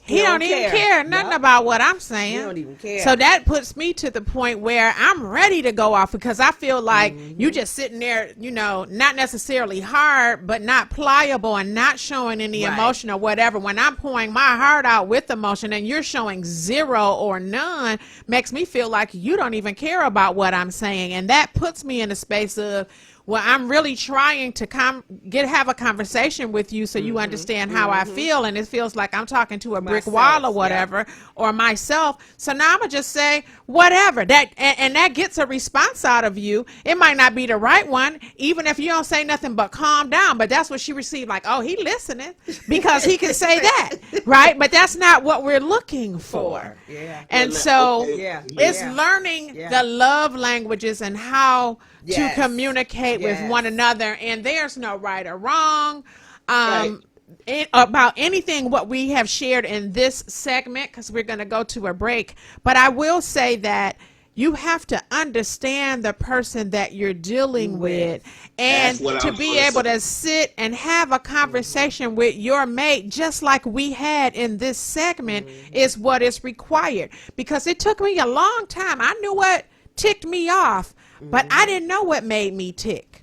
he don't even care nothing about what I'm saying. He don't even care. So that puts me to the point where I'm ready to go off because I feel like you just sitting there, you know, not necessarily hard, but not pliable and not showing any emotion or whatever. When I'm pouring my heart out with emotion and you're showing zero or none, makes me feel like you don't even care about what I'm saying. And that puts me in a space of, well, I'm really trying to have a conversation with you so you understand how I feel, and it feels like I'm talking to a brick wall or whatever, or myself. So now I'm gonna just say whatever. And that gets a response out of you. It might not be the right one, even if you don't say nothing but calm down. But that's what she received. Like, oh, he listening because he can say that, right? But that's not what we're looking for. Yeah. And so it's learning the love languages and how to communicate with one another, and there's no right or wrong about anything what we have shared in this segment, because we're going to go to a break. But I will say that you have to understand the person that you're dealing with, and to be able to sit and have a conversation with your mate, just like we had in this segment, is what is required. Because it took me a long time. I knew what ticked me off, but I didn't know what made me tick.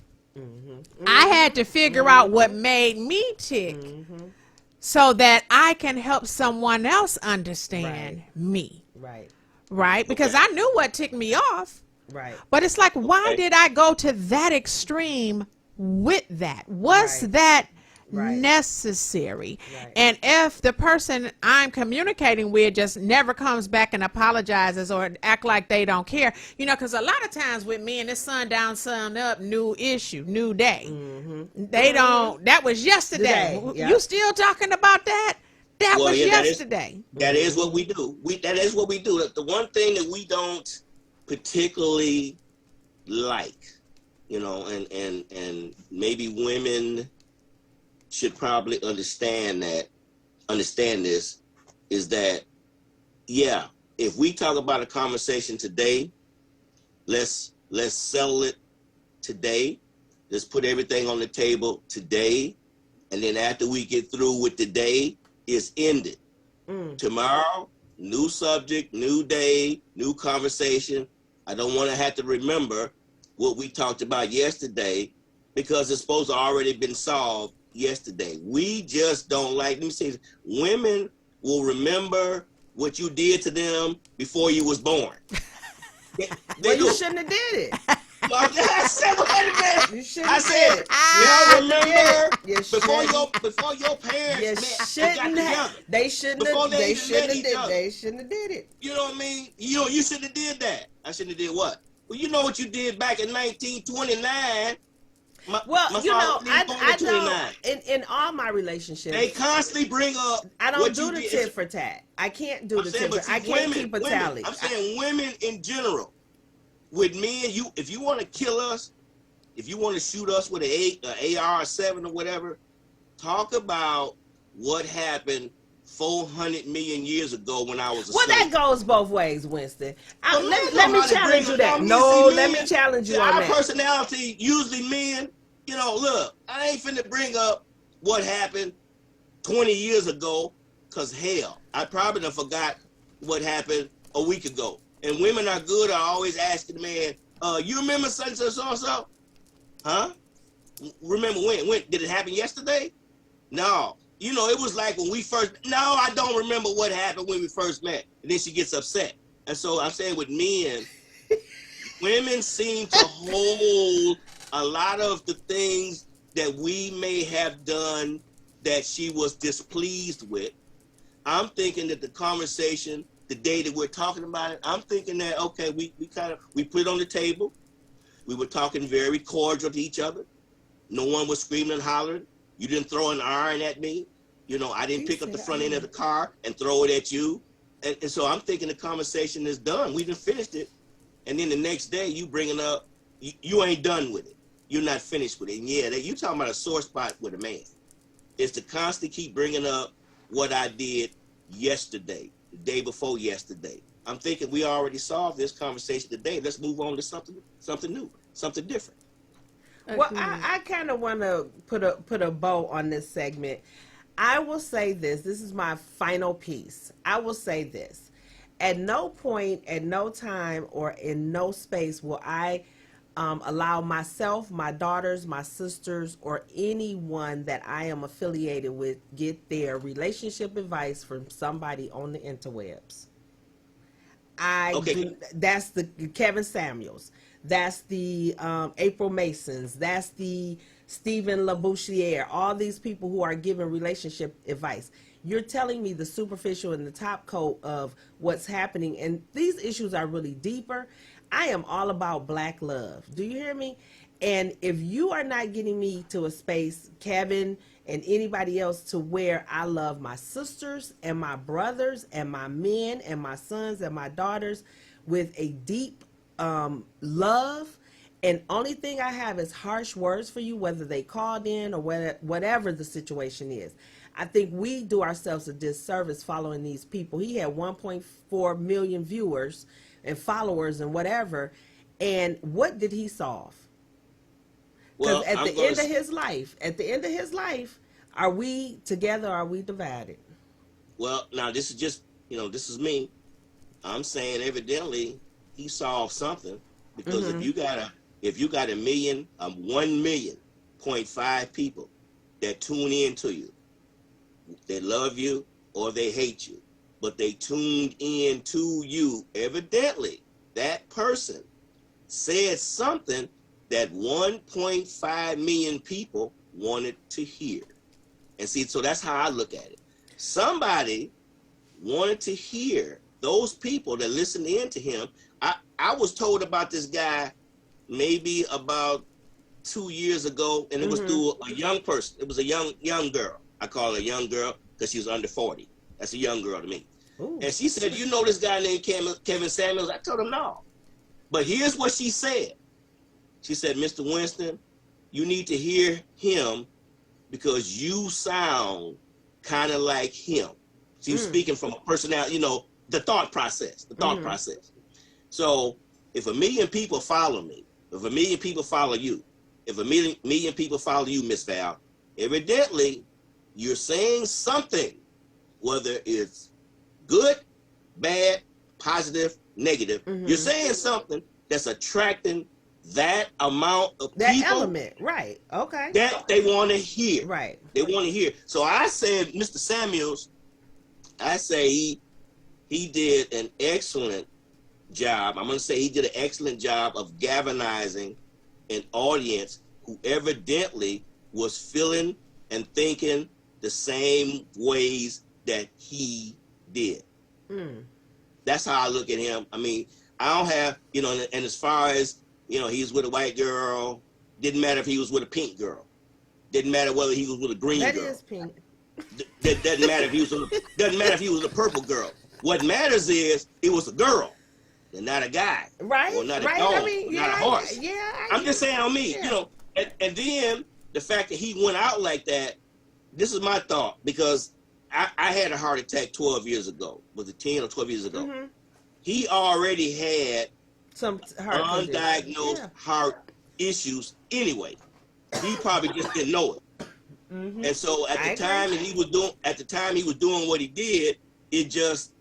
I had to figure out what made me tick so that I can help someone else understand me. Right? Because I knew what ticked me off. But it's like, why did I go to that extreme with that? Was that necessary? And if the person I'm communicating with just never comes back and apologizes or act like they don't care, you know, because a lot of times with me and it's sundown, sun up, new issue, new day. They don't, that was yesterday. You still talking about that? That was yesterday. That is what we do. That is what we do. The one thing that we don't particularly like, you know, and maybe women should probably understand this, is that, yeah, if we talk about a conversation today, let's settle it today. Let's put everything on the table today. And then after we get through with today, it's ended. Tomorrow, new subject, new day, new conversation. I don't want to have to remember what we talked about yesterday because it's supposed to already been solved yesterday. We just don't like, let me say this, women will remember what you did to them before you was born. Well, you shouldn't have did it. I said, wait a minute. You shouldn't I have said, did it. y'all remember You before your parents You met and got shouldn't have. together. They shouldn't Before have. they They even shouldn't met have each did. other. They shouldn't have did it. You know what I mean? You shouldn't have did that. I shouldn't have did what? Well, you know what you did back in 1929. My You know, father was born in I 29. don't. In all my relationships, They constantly bring up. I don't what do you the did. tit for tat. I can't do I'm the saying, tit for but tat. I see, can't women, keep a women, tally. I'm saying women in general. With men, if you want to kill us, if you want to shoot us with an AR-7 or whatever, talk about what happened 400 million years ago when I was a Well, slave. that goes both ways, Winston. Well, Let me challenge you that. No, let me challenge you on our that. personality, usually men, look, I ain't finna bring up what happened 20 years ago, because hell, I probably done forgot what happened a week ago. And women are good at always asking the man, you remember such and so? Huh? Remember when? When? Did it happen yesterday? No. It was like when we first, no, I don't remember what happened when we first met. And then she gets upset. And so I'm saying with men, women seem to hold a lot of the things that we may have done that she was displeased with. I'm thinking that the conversation, the day that we're talking about it, I'm thinking that, okay, we put it on the table. We were talking very cordial to each other. No one was screaming and hollering. You didn't throw an iron at me. I didn't pick up the front end of the car and throw it at you. And so I'm thinking the conversation is done. We done finished it. And then the next day you bringing up, you ain't done with it. You're not finished with it. And yeah, you talking about a sore spot with a man. It's to constantly keep bringing up what I did yesterday, the day before yesterday. I'm thinking we already solved this conversation today. Let's move on to something new, something different. Well, I kind of want to put a bow on this segment. I will say this. This is my final piece. I will say this. At no point, at no time, or in no space will I allow myself, my daughters, my sisters, or anyone that I am affiliated with get their relationship advice from somebody on the interwebs. That's the Kevin Samuels. That's the April Masons. That's the Stephen LaBouchiere. All these people who are giving relationship advice. You're telling me the superficial and the top coat of what's happening, and these issues are really deeper. I am all about black love. Do you hear me? And if you are not getting me to a space, Kevin and anybody else, to where I love my sisters and my brothers and my men and my sons and my daughters with a deep love, and only thing I have is harsh words for you, whether they called in or whatever the situation is. I think we do ourselves a disservice following these people. He had 1.4 million viewers and followers and whatever. And what did he solve? Because at the end of his life, are we together or are we divided? Well, now this is just, this is me. I'm saying evidently he solved something, because if you got a 1.5 people that tune in to you, they love you or they hate you, but they tuned in to you, evidently that person said something that 1.5 million people wanted to hear. And see, so that's how I look at it. Somebody wanted to hear, those people that listened in to him. I was told about this guy maybe about 2 years ago, and it was through a young person. It was a young girl. I call her a young girl because she was under 40. That's a young girl to me. Ooh. And she said, you know this guy named Kevin Samuels? I told him no. But here's what she said. She said, Mr. Winston, you need to hear him because you sound kind of like him. She was speaking from a personality, the thought process. So if 1 million people follow me, if 1 million people follow you, if 1 million people follow you, Miss Val, evidently you're saying something, whether it's good, bad, positive, negative. You're saying something that's attracting that amount of people. That element, right. Okay. That they want to hear. Right. They want to hear. So I said, Mr. Samuels, I say he did an excellent job. I'm going to say he did an excellent job of galvanizing an audience who evidently was feeling and thinking the same ways that he did. That's how I look at him. I mean, I don't have, and as far as, he was with a white girl, didn't matter if he was with a pink girl. Didn't matter whether he was with a green girl. That is pink. That doesn't matter if he was doesn't matter if he was a purple girl. What matters is it was a girl and not a guy. Right. Or not a right. dog. I mean, Or not a horse. Yeah. I'm just saying on me, Yeah. and then the fact that he went out like that, this is my thought, because I had a heart attack 12 years ago. Was it 10 or 12 years ago? Mm-hmm. He already had Some heart undiagnosed heart issues anyway. He probably just didn't know it. Mm-hmm. And so at the time he was doing what he did, it just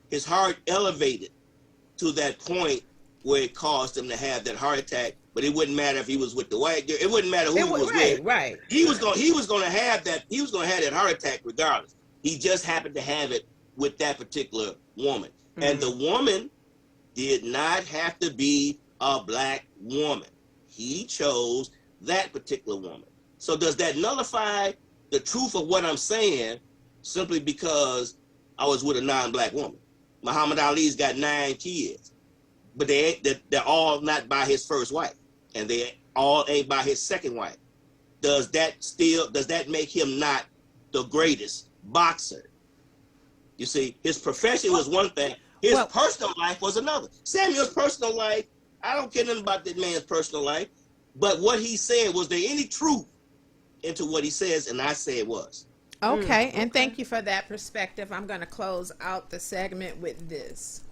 his heart elevated to that point where it caused him to have that heart attack. But it wouldn't matter if he was with the white girl. It wouldn't matter who he was with. Right. He was going to have that heart attack regardless. He just happened to have it with that particular woman. Mm-hmm. And the woman did not have to be a black woman. He chose that particular woman. So does that nullify the truth of what I'm saying simply because I was with a non-black woman? Muhammad Ali's got 9 kids, but they're all not by his first wife, and they all ain't by his second wife. Does that make him not the greatest boxer? You see, his profession was one thing. His personal life was another. Samuel's personal life, I don't care nothing about that man's personal life, but what he said, was there any truth into what he says? And I say it was. Okay, and thank you for that perspective. I'm going to close out the segment with this.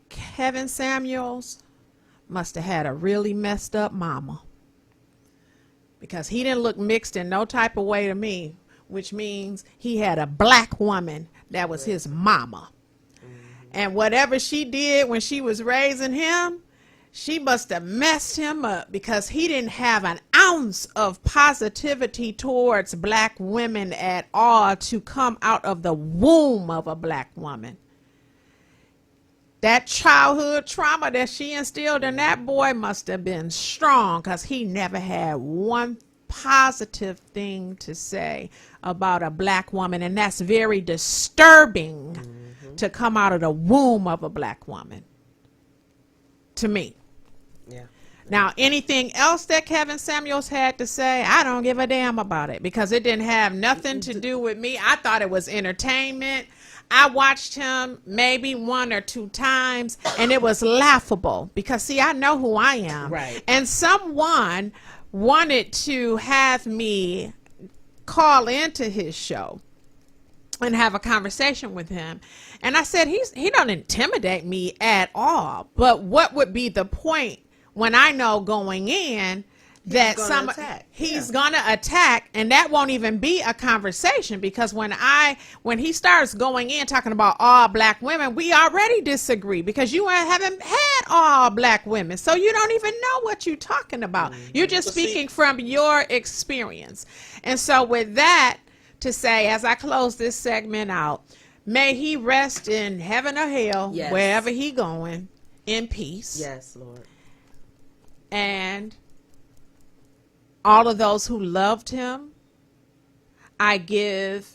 Kevin Samuels must have had a really messed up mama, because he didn't look mixed in no type of way to me, which means he had a black woman that was his mama. And whatever she did when she was raising him, she must have messed him up, because he didn't have an ounce of positivity towards black women at all to come out of the womb of a black woman. That childhood trauma that she instilled in that boy must have been strong, because he never had one positive thing to say about a black woman. And that's very disturbing to come out of the womb of a black woman, to me. Yeah. Now, anything else that Kevin Samuels had to say, I don't give a damn about it, because it didn't have nothing to do with me. I thought it was entertainment. I watched him maybe 1 or 2 times, and it was laughable, because, see, I know who I am. Right. And someone wanted to have me call into his show and have a conversation with him. And I said, he don't intimidate me at all. But what would be the point when I know going in that he's gonna attack, and that won't even be a conversation, because when he starts going in talking about all black women, we already disagree, because you haven't had all black women, so you don't even know what you're talking about. You're just speaking from your experience. And so with that to say, as I close this segment out, may he rest in heaven or hell, wherever he going, in peace. Yes, Lord. And all of those who loved him, I give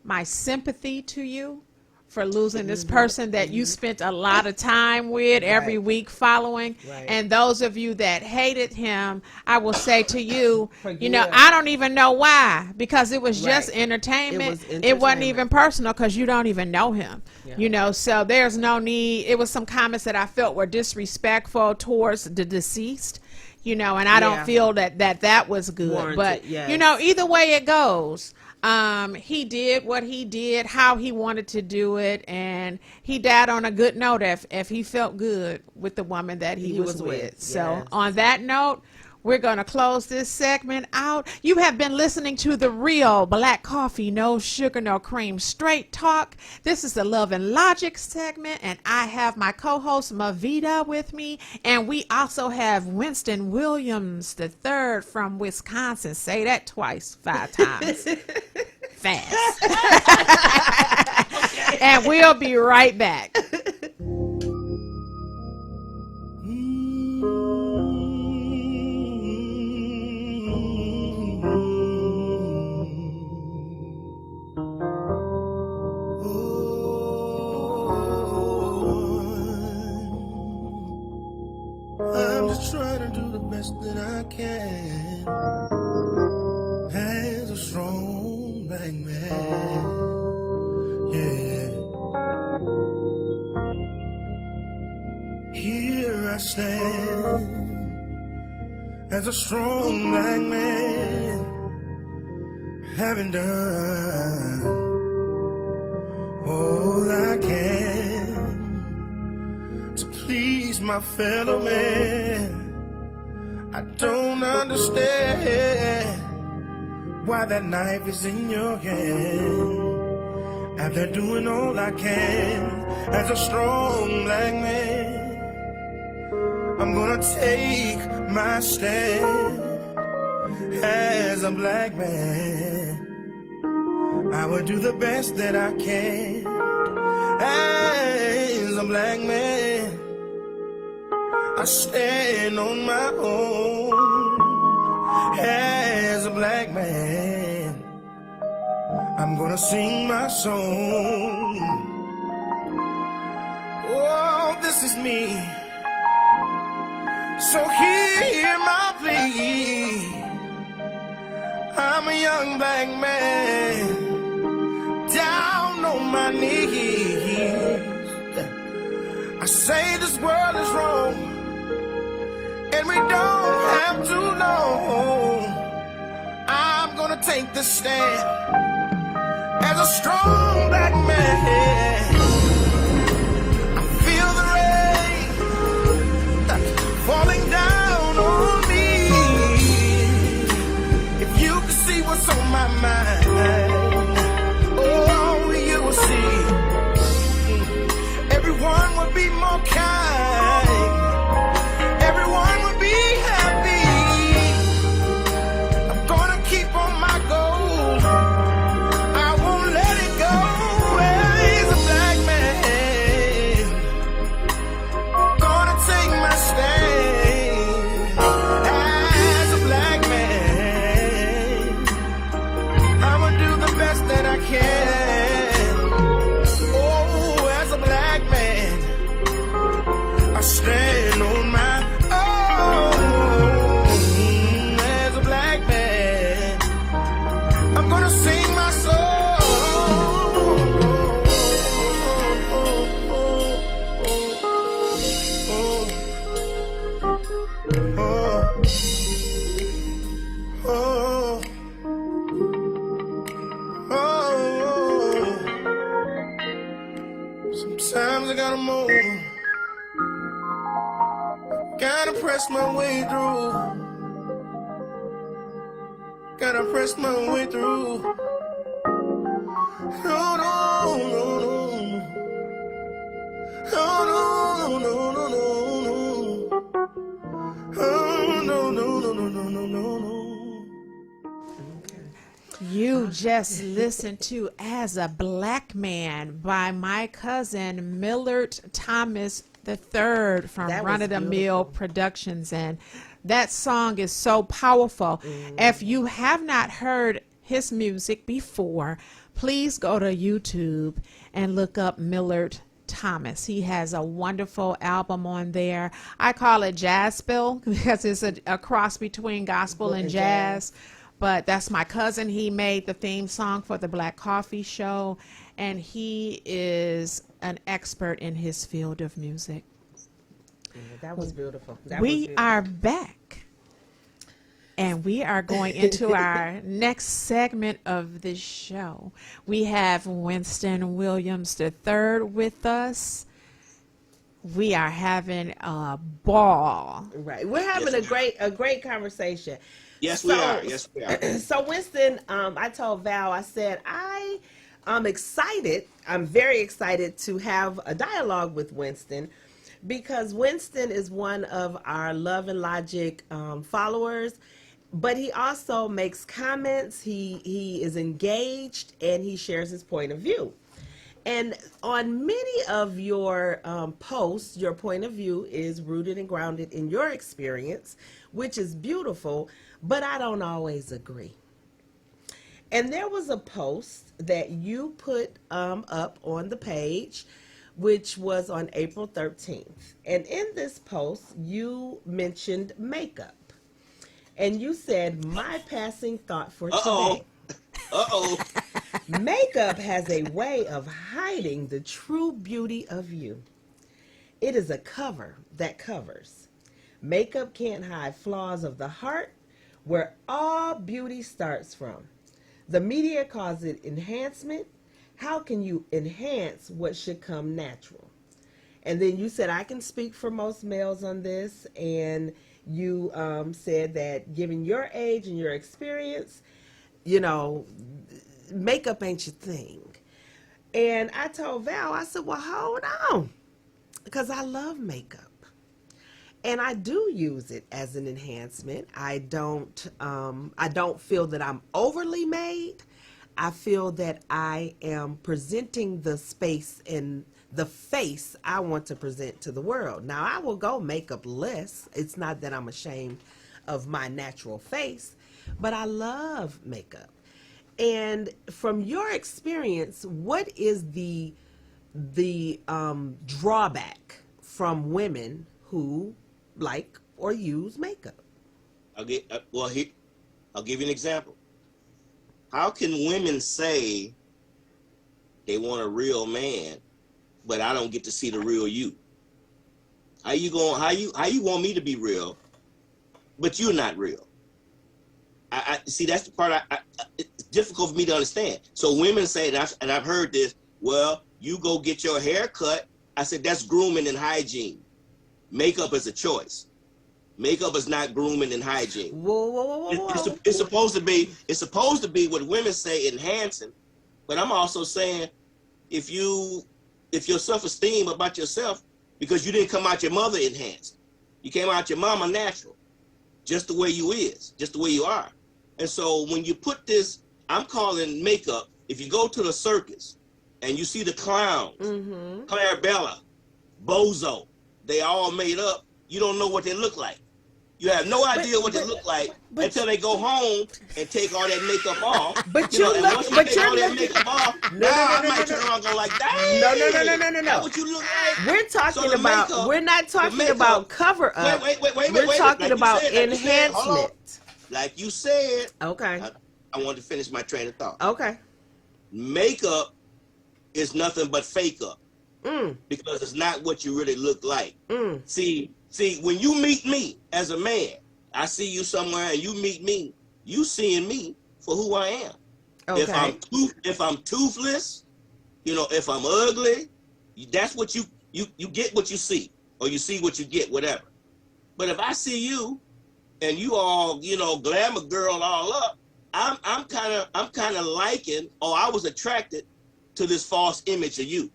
my sympathy to you for losing this person that you spent a lot of time with every week following. Right. And those of you that hated him, I will say to you, I don't even know why, because it was just entertainment. It wasn't even personal, because you don't even know him. Yeah. So there's no need. It was some comments that I felt were disrespectful towards the deceased. And I don't feel that was good. Warranted, but, either way it goes, he did what he did, how he wanted to do it, and he died on a good note if he felt good with the woman that he was with. So on that note, We're going to close this segment out. You have been listening to the real Black Coffee, no sugar, no cream, straight talk. This is the Love and Logic segment, and I have my co-host Mavita with me, and we also have Winston Williams III from Wisconsin. Say that twice, 5 times. Fast. And we'll be right back. I'm just trying to do the best that I can as a strong black man. Yeah. Here I stand as a strong black man, having done all I can to please my fellow man. I don't understand why that knife is in your hand. After doing all I can as a strong black man, I'm gonna take my stand as a black man. I will do the best that I can as a black man. I stand on my own as a black man. I'm gonna sing my song. Oh, this is me. So hear my plea. I'm a young black man, down on my knees. I say this world is wrong, and we don't have too long. I'm gonna take the stand as a strong black man. I feel the rain falling down on me. If you could see what's on my mind, oh, you will see. Everyone would be more kind. Everyone would be happy. I'm gonna keep on my goal. I won't let it go. As a black man, gonna take my stand. As a black man, I'ma do the best that I can. Oh, as a black man, I stand on my own. As a black man, I'm gonna sing my song. Sometimes I gotta move. Gotta press my way through. Gotta press my way through. No, no, no, no. Oh, no, no, no, no, no. Oh, no, no, no, no, no, no, no, no. You just listened to As a Black Man by my cousin Millard Thomas III from That was Run of the Mill beautiful. Productions, and that song is so powerful. If you have not heard his music before, please go to YouTube and look up Millard Thomas. He has a wonderful album on there. I call it Jazzville because it's a cross between gospel and jazz. But that's my cousin. He made the theme song for the Black Coffee Show, and he is an expert in his field of music. Yeah, that was beautiful. That was We beautiful. are back, and we are going into our next segment of the show. We have Winston Williams III with us. We are having a ball. Right. We're having a great conversation. Yes, we are. Yes, we are. So Winston, I told Val, I said, I'm excited. I'm very excited to have a dialogue with Winston because Winston is one of our Love and Logic followers, but he also makes comments. He is engaged and he shares his point of view. And on many of your posts, your point of view is rooted and grounded in your experience, which is beautiful, but I don't always agree. And there was a post that you put up on the page, which was on April 13th. And in this post, you mentioned makeup. And you said, my passing thought for today. Uh-oh. Makeup has a way of hiding the true beauty of you. It is a cover that covers. Makeup can't hide flaws of the heart, where all beauty starts from. The media calls it enhancement. How can you enhance what should come natural? And then you said, I can speak for most males on this. And you said that given your age and your experience, you know, makeup ain't your thing. And I told Val, I said, well, hold on, because I love makeup. And I do use it as an enhancement. I don't feel that I'm overly made. I feel that I am presenting the space and the face I want to present to the world. Now, I will go makeup less. It's not that I'm ashamed of my natural face, but I love makeup. And from your experience, what is the drawback from women who like or use makeup? I'll give you an example. How can women say they want a real man, but I don't get to see the real you? How you want me to be real, but you're not real? I see, that's the part it's difficult for me to understand. So women say, and I've heard this, well, you go get your hair cut. I said, that's grooming and hygiene. Makeup is a choice. Makeup is not grooming and hygiene. Whoa. It's supposed to be what women say, enhancing. But I'm also saying, if your self-esteem about yourself, because you didn't come out your mother enhanced, you came out your mama natural, just the way you is, just the way you are. And so when you put this, I'm calling makeup, if you go to the circus and you see the clowns, Clarabella, Bozo, they all made up, you don't know what they look like. You have no idea what they look like until they go home and take all that makeup off. But you're looking. That makeup off, I might turn around and go like, dang. No. That's what you look like. We're talking about. Makeup, we're not talking about cover up. Wait. We're talking about enhancement. Like you said. Okay. I wanted to finish my train of thought. Okay. Makeup is nothing but fake up. Because it's not what you really look like. See, when you meet me as a man, I see you somewhere and you meet me, you seeing me for who I am. Okay. If I'm toothless, if I'm ugly, that's what you get what you see, or you see what you get, whatever. But if I see you and you all, glamour girl all up, I'm kind of liking, or I was attracted to this false image of you.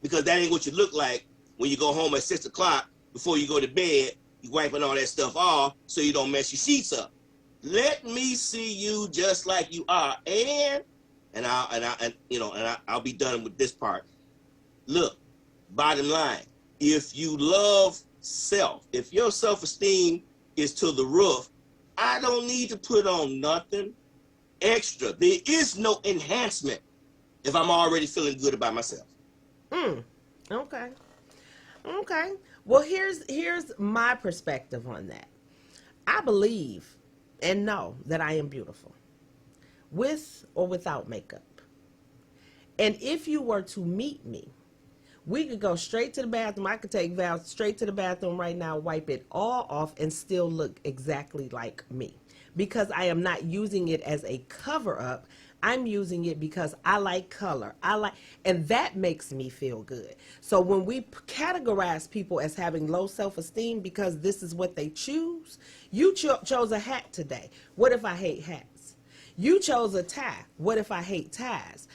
Because that ain't what you look like when you go home at 6 o'clock before you go to bed. You wiping all that stuff off so you don't mess your sheets up. Let me see you just like you are, and I'll be done with this part. Look, bottom line, if you love self, if your self-esteem is to the roof, I don't need to put on nothing extra. There is no enhancement if I'm already feeling good about myself. Okay. Well, here's my perspective on that. I believe and know that I am beautiful, with or without makeup. And if you were to meet me, we could go straight to the bathroom. I could take Val straight to the bathroom right now, wipe it all off, and still look exactly like me. Because I am not using it as a cover up. I'm using it because I like color. And that makes me feel good. So when we categorize people as having low self-esteem because this is what they choose, you chose a hat today. What if I hate hats? You chose a tie. What if I hate ties?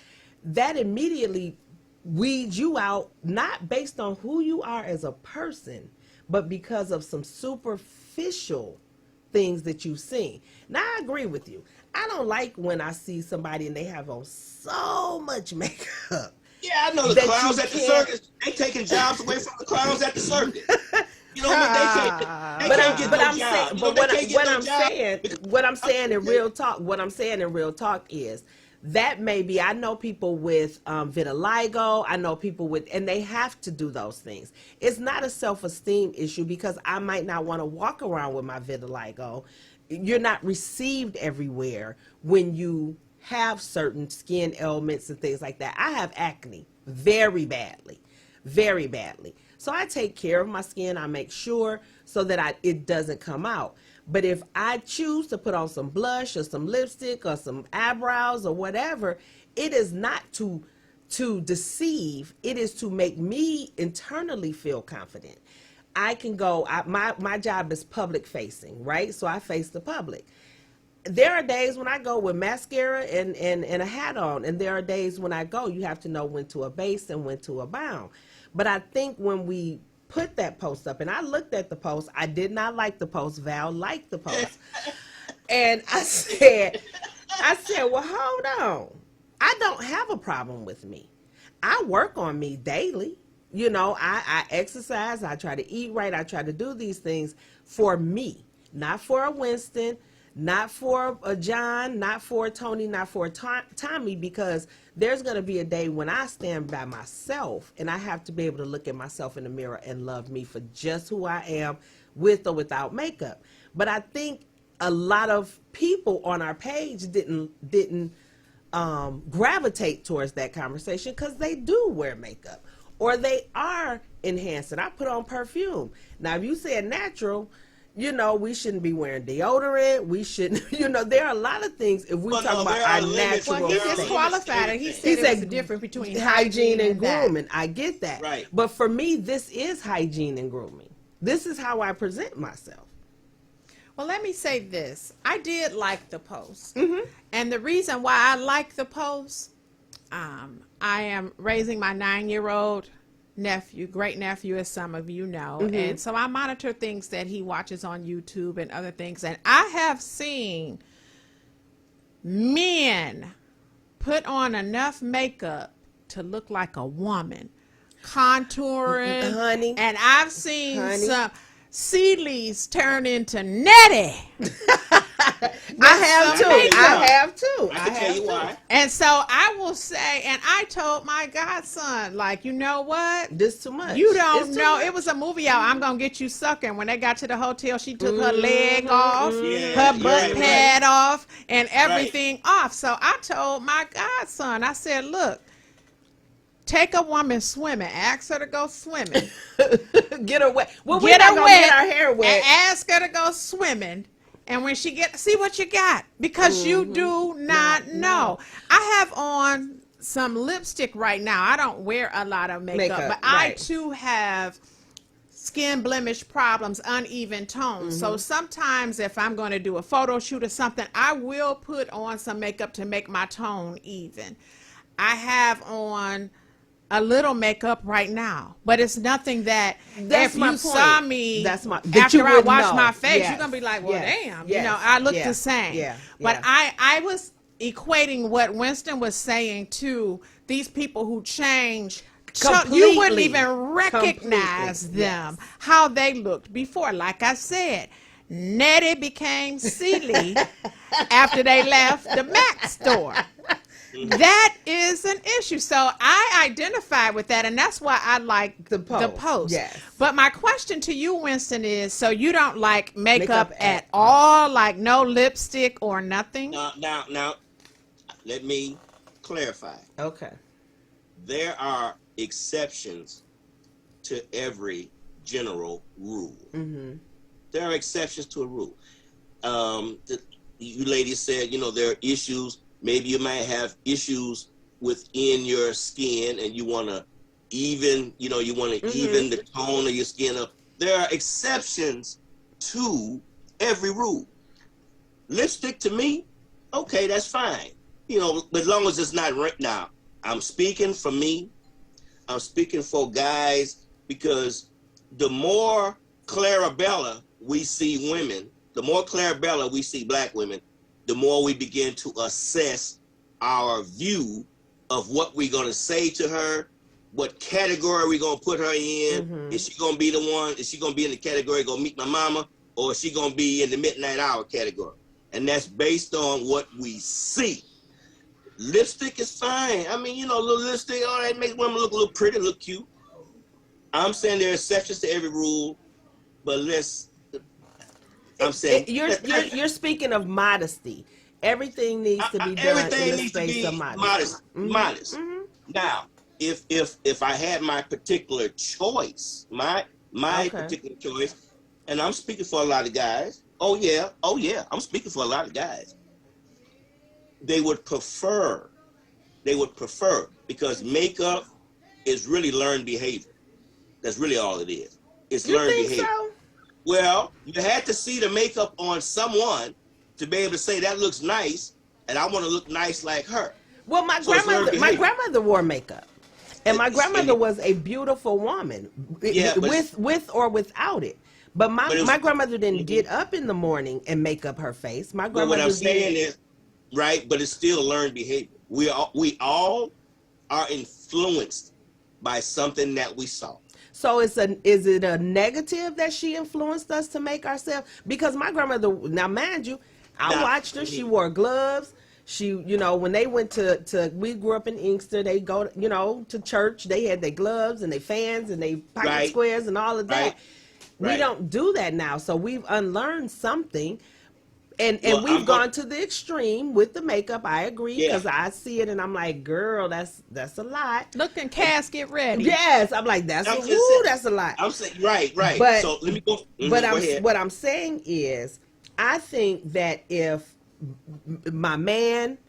That immediately weeds you out, not based on who you are as a person, but because of some superficial things that you've seen. Now, I agree with you. I don't like when I see somebody and they have on so much makeup. Yeah, I know the that clowns you at the can't- circus. They taking jobs away from the clowns at the circus. You know what I mean? They can't get no job. You know, they can't get no job. What I'm saying in real talk is that maybe I know people with vitiligo. I know people with, and they have to do those things. It's not a self-esteem issue because I might not want to walk around with my vitiligo. You're not received everywhere when you have certain skin ailments and things like that. I have acne very badly, very badly. So I take care of my skin. I make sure so that it doesn't come out. But if I choose to put on some blush or some lipstick or some eyebrows or whatever, it is not to deceive. It is to make me internally feel confident. I can go, my job is public facing, right? So I face the public. There are days when I go with mascara and a hat on, and there are days when I go, you have to know when to abase and when to abound. But I think when we put that post up, and I looked at the post, I did not like the post. Val liked the post. And I said, well, hold on. I don't have a problem with me. I work on me daily. You know, I exercise, I try to eat right, I try to do these things for me, not for a Winston, not for a John, not for a Tony, not for a Tommy, because there's going to be a day when I stand by myself and I have to be able to look at myself in the mirror and love me for just who I am, with or without makeup. But I think a lot of people on our page didn't gravitate towards that conversation because they do wear makeup or they are enhancing. I put on perfume. Now, if you said natural, you know, we shouldn't be wearing deodorant. We shouldn't, you know, there are a lot of things if we talk about our natural Well, he things. disqualified it. He said there's a difference between hygiene and that. grooming. I get that. Right. But for me, this is hygiene and grooming. This is how I present myself. Well, let me say this. I did like the post. Mm-hmm. And the reason why I like the post, I am raising my 9-year-old nephew, great nephew, as some of you know. Mm-hmm. And so I monitor things that he watches on YouTube and other things. And I have seen men put on enough makeup to look like a woman, contouring. Honey. And I've seen some Seedleys turn into Nettie. I have too. I can tell you why. And so I will say, and I told my godson, like, you know what? This too much. You don't know. It was a movie out, I'm going to Get You Sucking. When they got to the hotel, she took her leg off, her butt pad off, and everything off. So I told my godson, I said, look, take a woman swimming. Ask her to go swimming. Get her wet. Well, Get her wet. Get our hair wet. And ask her to go swimming. And when she see what you got, because you do not know. I have on some lipstick right now. I don't wear a lot of makeup, but I too have skin blemish problems, uneven tones. So sometimes if I'm going to do a photo shoot or something, I will put on some makeup to make my tone even. I have on a little makeup right now, but it's nothing that if you saw me after I wash my face, you're gonna be like, well, damn, you know, I look the same. But I was equating what Winston was saying to these people who change. You wouldn't even recognize them, how they looked before. Like I said, Nettie became Sealy after they left the Mac store. That is an issue. So I identify with that, and that's why I like the post. Yes. But my question to you, Winston, is so you don't like makeup at all, like no lipstick or nothing? Now, let me clarify. Okay. There are exceptions to every general rule. Mm-hmm. There are exceptions to a rule. You ladies said, you know, there are issues Maybe you might have issues within your skin, and you want to even, you want to even the tone of your skin up. There are exceptions to every rule. Lipstick to me, okay, that's fine. As long as it's not right now. I'm speaking for me. I'm speaking for guys, because the more Clarabella we see women, the more Clarabella we see black women, the more we begin to assess our view of what we're going to say to her, what category we're going to put her in. Is she going to be the one? Is she going to be in the category Go Meet My Mama? Or is she going to be in the midnight hour category? And that's based on what we see. Lipstick is fine. I mean, a little lipstick, all that makes women look a little pretty, look cute. I'm saying there are exceptions to every rule, but I'm saying you're speaking of modesty. Everything needs to be done everything in the needs space to be of modesty. modest. Now, if I had my particular choice, my particular choice, and I'm speaking for a lot of guys. Oh yeah, I'm speaking for a lot of guys. They would prefer, because makeup is really learned behavior. That's really all it is. It's learned behavior. So? Well, you had to see the makeup on someone to be able to say that looks nice, and I want to look nice like her. Well, my grandmother wore makeup, and my grandmother was a beautiful woman, with or without it. But my grandmother didn't get up in the morning and make up her face. My grandmother. What I'm saying is, right, but it's still learned behavior. We all are influenced by something that we saw. So is it a negative that she influenced us to make ourselves? Because my grandmother, now mind you, I watched her. She wore gloves. She, when they went we grew up in Inkster, they go, to church. They had their gloves and their fans and their pocket squares and all of that. We don't do that now. So we've unlearned something. And we've gone to the extreme with the makeup. I agree, because I see it and I'm like, girl, that's a lot. Looking casket ready. Yes, I'm like, that's a lot. I'm saying right. But, so let me go. What I'm saying is, I think that if my man,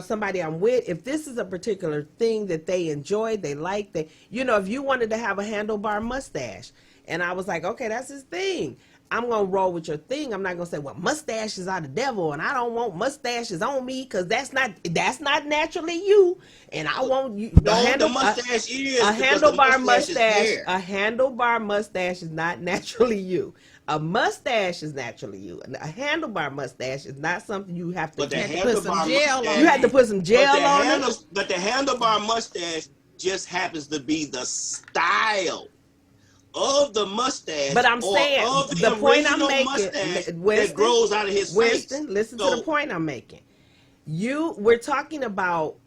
somebody I'm with, if this is a particular thing that they enjoy, they like, if you wanted to have a handlebar mustache, and I was like, okay, that's his thing, I'm going to roll with your thing. I'm not going to say, well, mustaches are the devil and I don't want mustaches on me because that's not naturally you. And I want you. The mustache is a handlebar mustache. A handlebar mustache is not naturally you. A mustache is naturally you. A handlebar mustache is not something you have to put some gel on. You have to put some gel on it. But the handlebar mustache just happens to be the style of the mustache. But I'm saying the point I'm making, Winston, that grows out of his Winston, face. Listen to the point I'm making. We're talking about,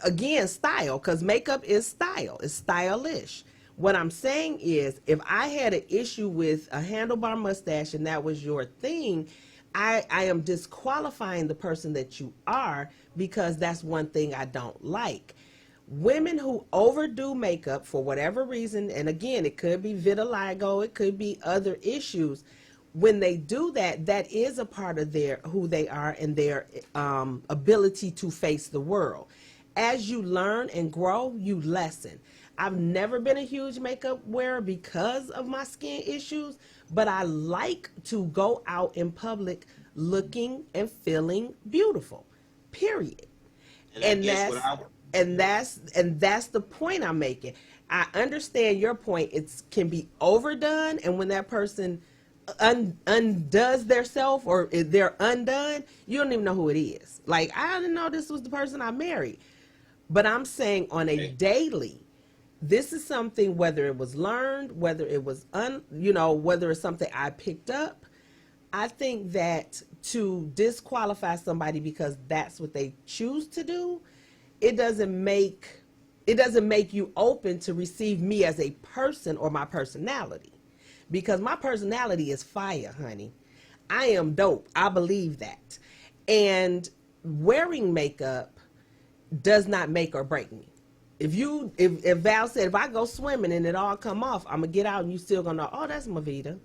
again, style, because makeup is style. It's stylish. What I'm saying is, if I had an issue with a handlebar mustache and that was your thing, I am disqualifying the person that you are, because that's one thing I don't like. Women who overdo makeup for whatever reason, and again, it could be vitiligo, it could be other issues. When they do that, that is a part of who they are and their ability to face the world. As you learn and grow, you lessen. I've never been a huge makeup wearer because of my skin issues, but I like to go out in public looking and feeling beautiful, period. And that's the point I'm making. I understand your point. It can be overdone, and when that person undoes their self or they're undone, you don't even know who it is. Like, I didn't know this was the person I married. But I'm saying on a daily, this is something, whether it was learned, whether it was whether it's something I picked up. I think that to disqualify somebody because that's what they choose to do, it doesn't make you open to receive me as a person or my personality, because my personality is fire, honey. I am dope. I believe that. And wearing makeup does not make or break me. If Val said, if I go swimming and it all come off, I'm gonna get out and you still gonna know, oh, that's Mavita.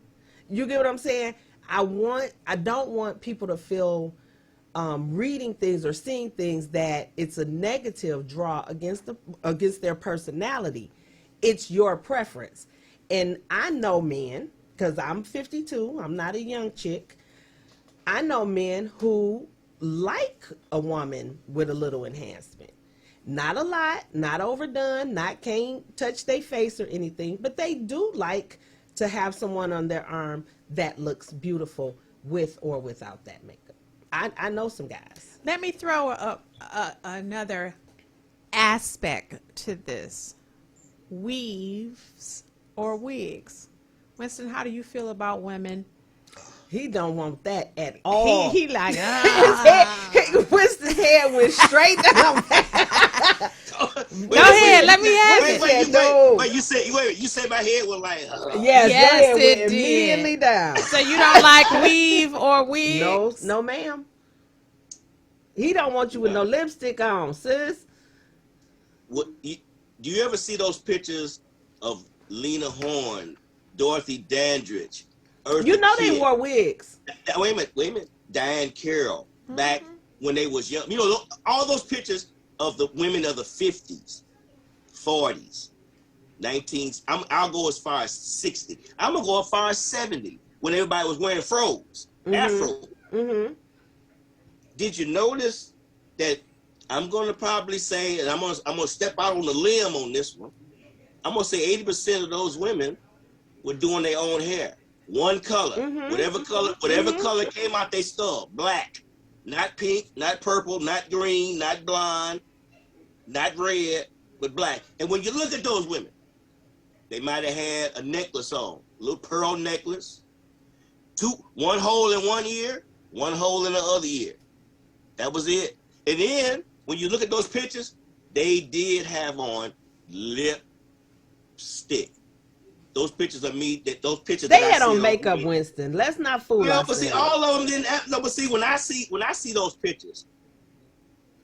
You get what I'm saying? I don't want people to feel reading things or seeing things that it's a negative draw against their personality. It's your preference. And I know men, because I'm 52, I'm not a young chick. I know men who like a woman with a little enhancement. Not a lot, not overdone, not can't touch their face or anything, but they do like to have someone on their arm that looks beautiful with or without that makeup. I know some guys. Let me throw another aspect to this. Weaves or wigs. Winston, how do you feel about women? He don't want that at all. He like, Winston's head went straight down. Go ahead, let me have it. Wait, you said my head was like, Yes, Yes, your head it went did. immediately down. So you don't like weave or wigs? No, ma'am. He don't want you with no lipstick on, sis. do you ever see those pictures of Lena Horne, Dorothy Dandridge, Eartha You know Kitt? they wore wigs. Wait a minute. Diane Carroll, back when they was young. You know, all those pictures of the women of the 50s, 40s, 19s. I'll go as far as 60. I'm going to go as far as 70 when everybody was wearing fros, afro. Mm-hmm. Did you notice that I'm going to probably say, and I'm going to step out on a limb on this one, I'm going to say 80% of those women were doing their own hair. One color, whatever color came out their skull, black, not pink, not purple, not green, not blonde, not red, but black. And when you look at those women, they might have had a necklace on, a little pearl necklace, one hole in one ear, one hole in the other ear. That was it. And then when you look at those pictures, they did have on lipstick. Those pictures of me, those pictures They that had I see on makeup, me. Winston. Let's not fool But ourselves. see, all of them didn't have, no, but see, when I see those pictures,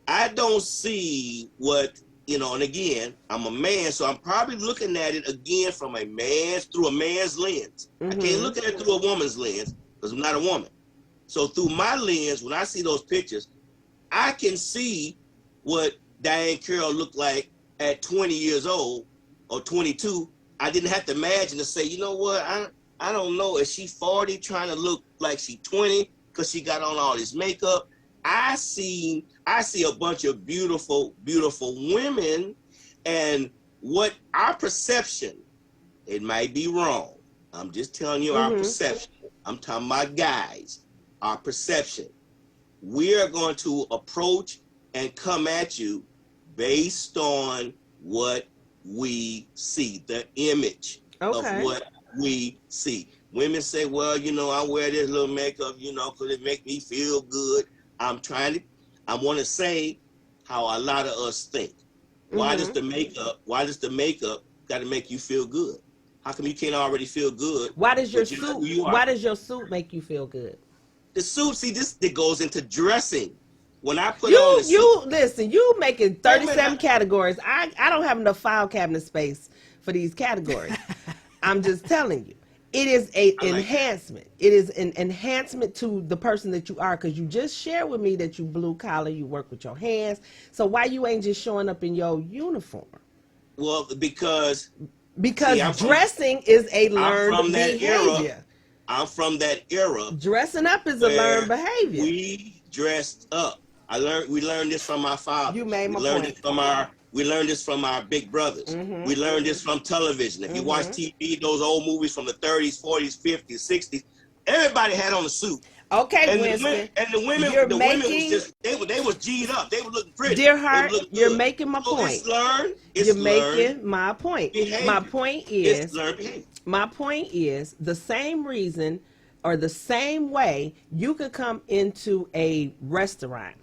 I don't see what, and again, I'm a man, so I'm probably looking at it again through a man's lens. I can't look at it through a woman's lens because I'm not a woman. So through my lens, when I see those pictures, I can see what Diane Carroll looked like at 20 years old or 22. I didn't have to imagine to say, you know what, I don't know, is she 40 trying to look like she 20 because she got on all this makeup? I see a bunch of beautiful, beautiful women, and what our perception, it might be wrong. I'm just telling you our perception. I'm talking about guys, our perception. We are going to approach and come at you based on what we see, the image of what we see. Women say, well, I wear this little makeup, because it make me feel good. I want to say how a lot of us think. Why does the makeup got to make you feel good? How come you can't already feel good? Why does your suit make you feel good? The suit, see, this that goes into dressing. When I put on the suit, listen, you making 37 categories. I don't have enough file cabinet space for these categories. I'm just telling you. It is an enhancement. It is an enhancement to the person that you are, because you just shared with me that you blue collar, you work with your hands. So why you ain't just showing up in your uniform? Well, because dressing is a learned behavior. I'm from that era. Dressing up is a learned behavior. We dressed up. We learned this from our father. You made my point. We learned this from our big brothers. We learned this from television. If you watch TV, those old movies from the 30s, 40s, 50s, 60s, everybody had on a suit. Okay, and Winston. The women was just, they was G'd up. They were looking pretty. Dear heart, you're making my point. It's learned. You're making my point. Behavior. My point is, it's learned behavior. My point is the same reason or the same way you could come into a restaurant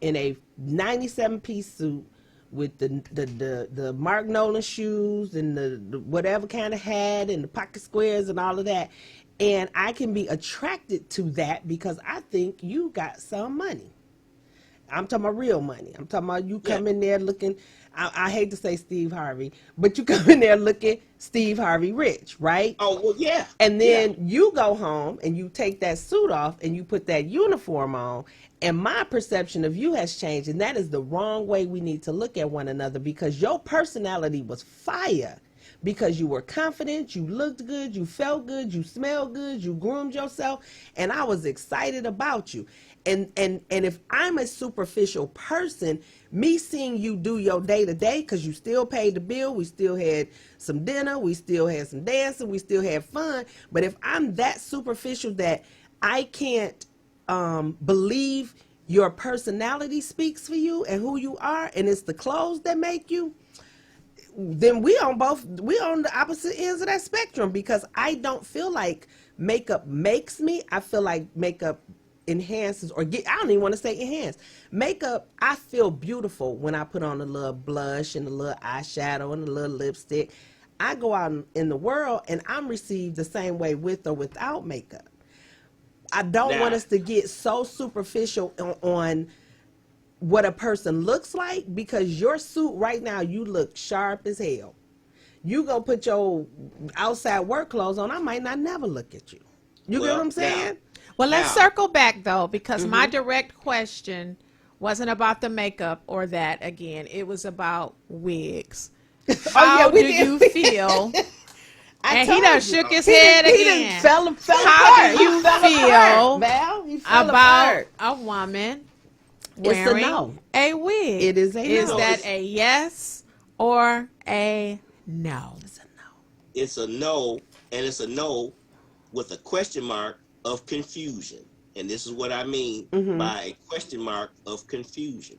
in a 97-piece suit with the Mark Nolan shoes and the whatever kind of hat and the pocket squares and all of that, and I can be attracted to that because I think you got some money. I'm talking about real money. I'm talking about you come in there looking, I hate to say Steve Harvey, but you come in there looking Steve Harvey rich, right? Oh, well, yeah. And then you go home and you take that suit off and you put that uniform on. And my perception of you has changed. And that is the wrong way we need to look at one another, because your personality was fire. Because you were confident, you looked good, you felt good, you smelled good, you groomed yourself, and I was excited about you. And if I'm a superficial person, me seeing you do your day to day, because you still paid the bill, we still had some dinner, we still had some dancing, we still had fun. But if I'm that superficial that I can't believe your personality speaks for you and who you are, and it's the clothes that make you, then we on the opposite ends of that spectrum, because I don't feel like makeup makes me. I feel like makeup enhances I don't even want to say enhance. Makeup, I feel beautiful when I put on a little blush and a little eyeshadow and a little lipstick. I go out in the world and I'm received the same way with or without makeup. I don't want us to get so superficial on what a person looks like, because your suit right now, you look sharp as hell. You go put your outside work clothes on, I might not never look at you. You get what I'm saying? Well, let's circle back though, because my direct question wasn't about the makeup or that again. It was about wigs. How do you feel? And he done shook his head again. How do you feel about a woman wearing a wig? It is a no. Is that a yes or a no? It's a no. It's a no, and it's a no with a question mark of confusion. And this is what I mean by a question mark of confusion.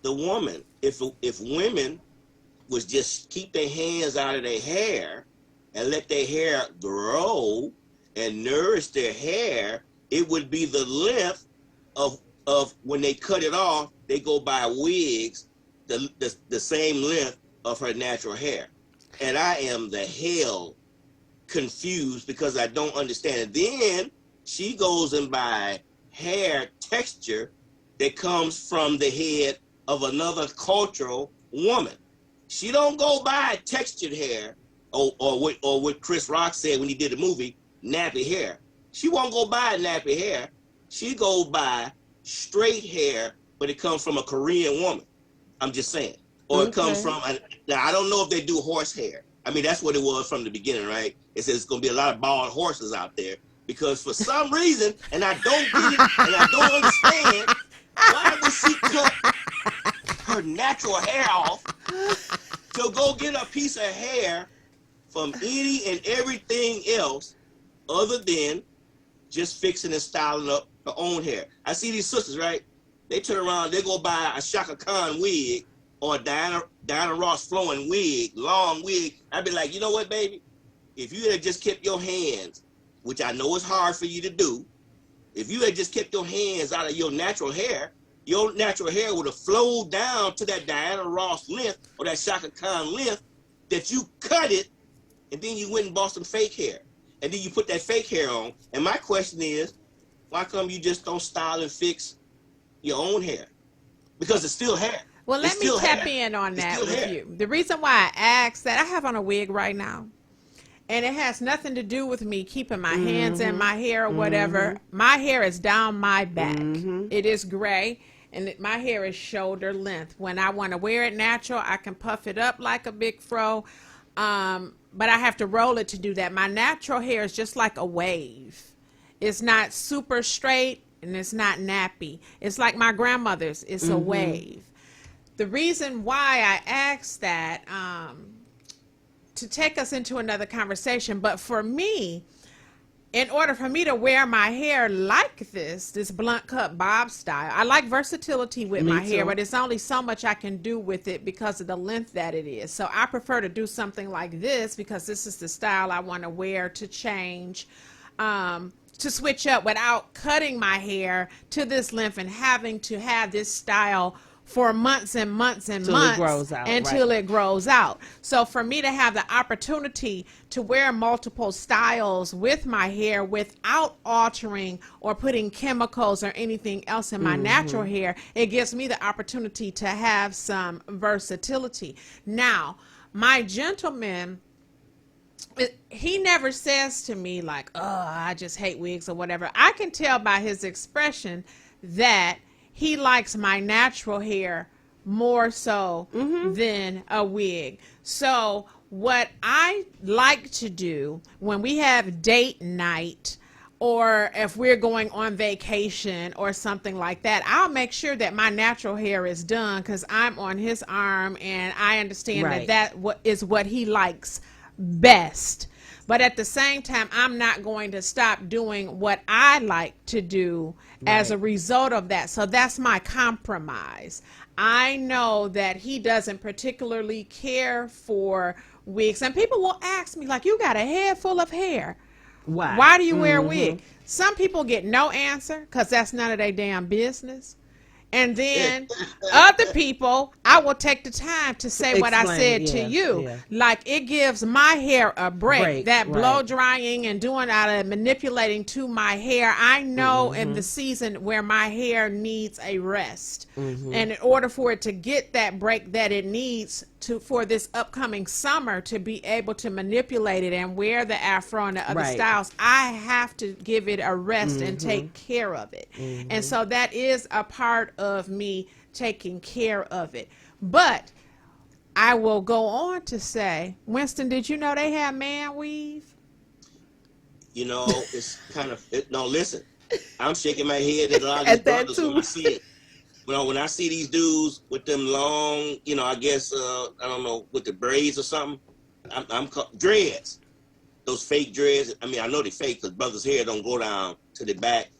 The woman, if women was just keep their hands out of their hair and let their hair grow and nourish their hair, it would be the length of when they cut it off, they go buy wigs, the same length of her natural hair. And I am the hell confused because I don't understand it. Then she goes and buy hair texture that comes from the head of another cultural woman. She don't go buy textured hair or what Chris Rock said when he did the movie, nappy hair. She won't go buy nappy hair. She go buy straight hair, but it comes from a Korean woman. I'm just saying. Or it comes from, now I don't know if they do horse hair. I mean, that's what it was from the beginning, right? It says it's going to be a lot of bald horses out there because for some reason, and I don't get it, and I don't understand, why would she cut her natural hair off to go get a piece of hair from any and everything else other than just fixing and styling up her own hair? I see these sisters, right? They turn around, they go buy a Shaka Khan wig or a Diana Ross flowing wig, long wig. I'd be like, you know what, baby? If you had just kept your hands, which I know is hard for you to do, if you had just kept your hands out of your natural hair would have flowed down to that Diana Ross length or that Shaka Khan length that you cut it, and then you went and bought some fake hair. And then you put that fake hair on. And my question is, why come you just don't style and fix your own hair? Because it's still hair. Well, let me tap in on that with you. The reason why I asked that, I have on a wig right now, and it has nothing to do with me keeping my hands in my hair or whatever. My hair is down my back. It is gray, and my hair is shoulder length. When I want to wear it natural, I can puff it up like a big fro, but I have to roll it to do that. My natural hair is just like a wave. It's not super straight, and it's not nappy. It's like my grandmother's. It's a wave. The reason why I asked that, to take us into another conversation, but for me, in order for me to wear my hair like this blunt cut bob style, I like versatility with my hair, but it's only so much I can do with it because of the length that it is. So I prefer to do something like this because this is the style I want to wear to change, to switch up without cutting my hair to this length and having to have this style for months and months and Till it months grows out, until right. it grows out. So for me to have the opportunity to wear multiple styles with my hair without altering or putting chemicals or anything else in my natural hair, it gives me the opportunity to have some versatility. Now, my gentleman, he never says to me like, oh, I just hate wigs or whatever. I can tell by his expression that he likes my natural hair more so than a wig. So what I like to do when we have date night, or if we're going on vacation or something like that, I'll make sure that my natural hair is done because I'm on his arm and I understand Right. that is what he likes best. But at the same time, I'm not going to stop doing what I like to do as a result of that. So that's my compromise. I know that he doesn't particularly care for wigs. And people will ask me, like, you got a head full of hair. Why do you wear a wig? Some people get no answer because that's none of their damn business. And then other people, I will take the time to say what I said to you. Yeah. Like, it gives my hair a break. That blow right. drying and doing out of manipulating to my hair. I know in the season where my hair needs a rest. And in order for it to get that break that it needs for this upcoming summer to be able to manipulate it and wear the afro and the other styles, I have to give it a rest and take care of it. And so that is a part of me taking care of it. But I will go on to say, Winston, did you know they have man weave? You know, it's kind of no. Listen, I'm shaking my head at a lot of At these that brothers too. when I see it. When I see these dudes with them long, I guess I don't know, with the braids or something, I'm dreads. Those fake dreads. I mean, I know they're fake because brothers' hair don't go down to the back.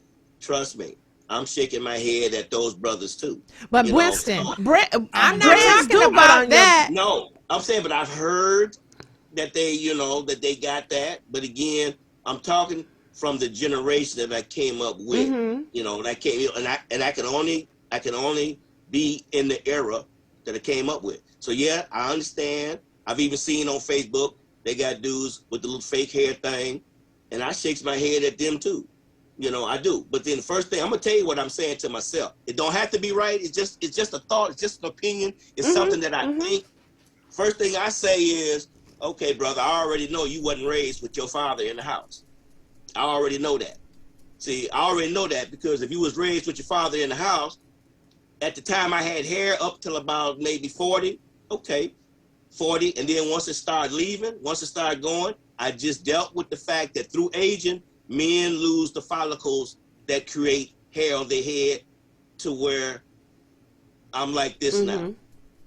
Trust me, I'm shaking my head at those brothers too. But You Winston, know, I'm not dreads do talking go about on that. no, I'm saying, but I've heard that that they got that. But again, I'm talking from the generation that I came up with. That came, and I can only be in the era that I came up with. So yeah, I understand. I've even seen on Facebook they got dudes with the little fake hair thing, and I shakes my head at them too. I do. But then the first thing I'm gonna tell you what I'm saying to myself. It don't have to be right. It's just a thought. It's just an opinion. It's something that I think. First thing I say is, okay, brother, I already know you wasn't raised with your father in the house. I already know that. See, I already know that because if you was raised with your father in the house, at the time I had hair up till about maybe 40, okay, 40, and then once it started leaving, once it started going, I just dealt with the fact that through aging, men lose the follicles that create hair on their head to where I'm like this now.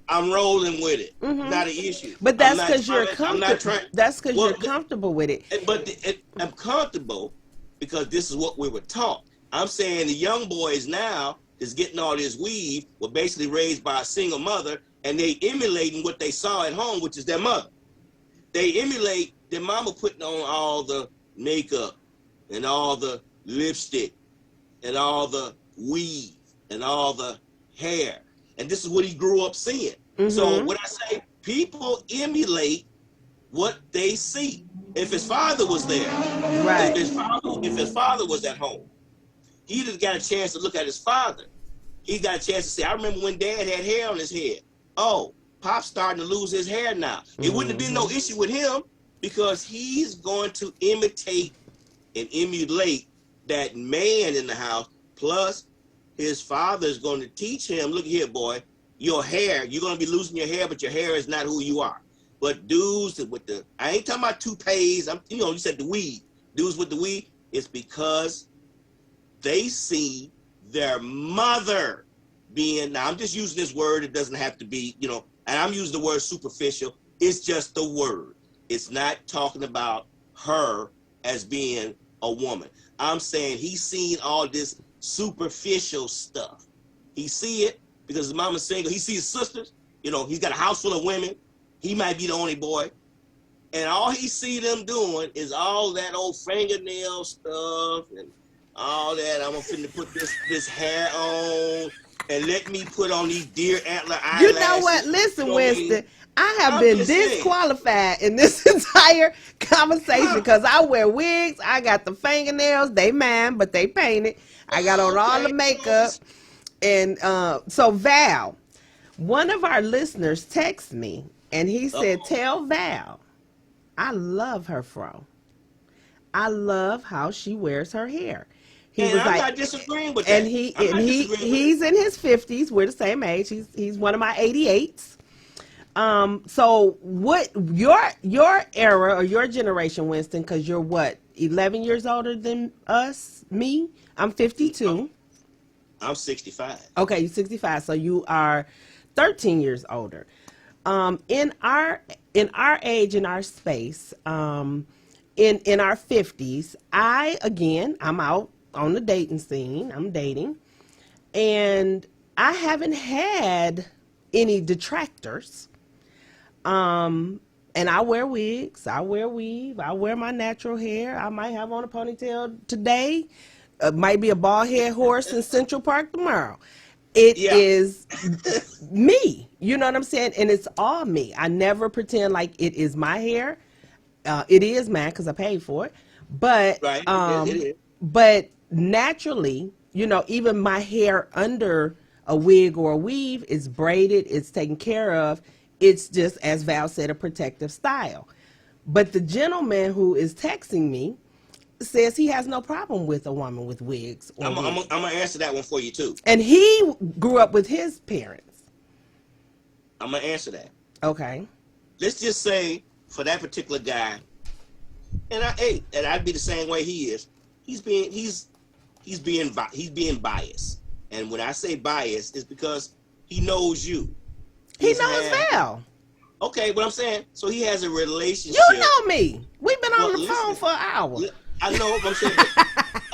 I'm rolling with it. Not an issue. But that's because you're comfortable. That's because you're comfortable with it. But I'm comfortable because this is what we were taught. I'm saying the young boys now is getting all this weave, were basically raised by a single mother, and they emulating what they saw at home, which is their mother. They emulate their mama putting on all the makeup and all the lipstick and all the weave and all the hair. And this is what he grew up seeing. So when I say people emulate what they see, if his father was there, Right. if his father was at home, he just got a chance to look at his father. He got a chance to say, I remember when dad had hair on his head. Oh, Pop's starting to lose his hair now. It wouldn't have been no issue with him because he's going to imitate and emulate that man in the house. Plus, his father is going to teach him, look here, boy, your hair, you're going to be losing your hair, but your hair is not who you are. But dudes with I ain't talking about toupees. You said the weave. Dudes with the weave, it's because they see their mother being, now I'm just using this word, it doesn't have to be, and I'm using the word superficial. It's just the word. It's not talking about her as being a woman. I'm saying he's seen all this superficial stuff. He see it because his mama's single. He sees his sisters. He's got a house full of women. He might be the only boy. And all he see them doing is all that old fingernail stuff and all that. I'm finna put this hair on and let me put on these deer antler eyelashes. You know what? Listen, You know what I Winston, mean? I have I'm been just saying. disqualified in this entire conversation because I wear wigs. I got the fingernails. They mine, but they painted. I got on all the Okay. makeup. And so Val, one of our listeners texted me, and he said, tell Val, I love her fro. I love how she wears her hair. He And was I'm like, not disagreeing with and that. and he's in his 50s. We're the same age. He's one of my 88s. So what your era or your generation, Winston, because you're what, 11 years older than me? I'm 52. I'm 65. Okay, you're 65, so you are 13 years older. In our age, in our space, in our 50s, I'm out on the dating scene. I'm dating, and I haven't had any detractors. And I wear wigs, I wear weave, I wear my natural hair. I might have on a ponytail today. Might be a bald head horse in Central Park tomorrow. It is me. You know what I'm saying? And it's all me. I never pretend like it is my hair. It is mine because I paid for it. But Right. It is. but naturally, you know, even my hair under a wig or a weave is braided. It's taken care of. It's just, as Val said, a protective style. But the gentleman who is texting me says he has no problem with a woman with wigs. I'm going to answer that one for you, too. And he grew up with his parents. I'm going to answer that. Okay. Let's just say, for that particular guy, and I'd be the same way he is. He's being biased. And when I say biased, it's because he knows you. He knows Val. Okay, what I'm saying, so he has a relationship. You know me. We've been on the phone for an hour. I know what I'm saying.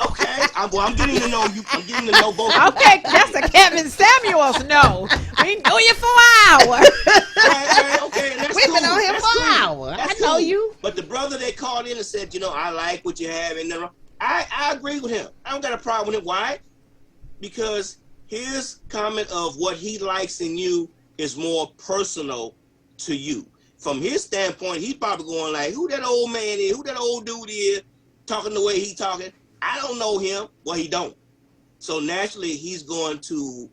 Okay, I'm getting to know you. I'm getting to know both of you. Okay, that's a Kevin Samuels no. We know you for an hour. Right, okay, and that's We've been cool. on here That's for an cool. hour. That's I know cool. you. But the brother that called in and said, you know, I like what you have, and I agree with him. I don't got a problem with him. Why? Because his comment of what he likes in you is more personal to you. From his standpoint, he's probably going like, who that old man is, who that old dude is, talking the way he talking. I don't know him. Well, he don't. So naturally, he's going to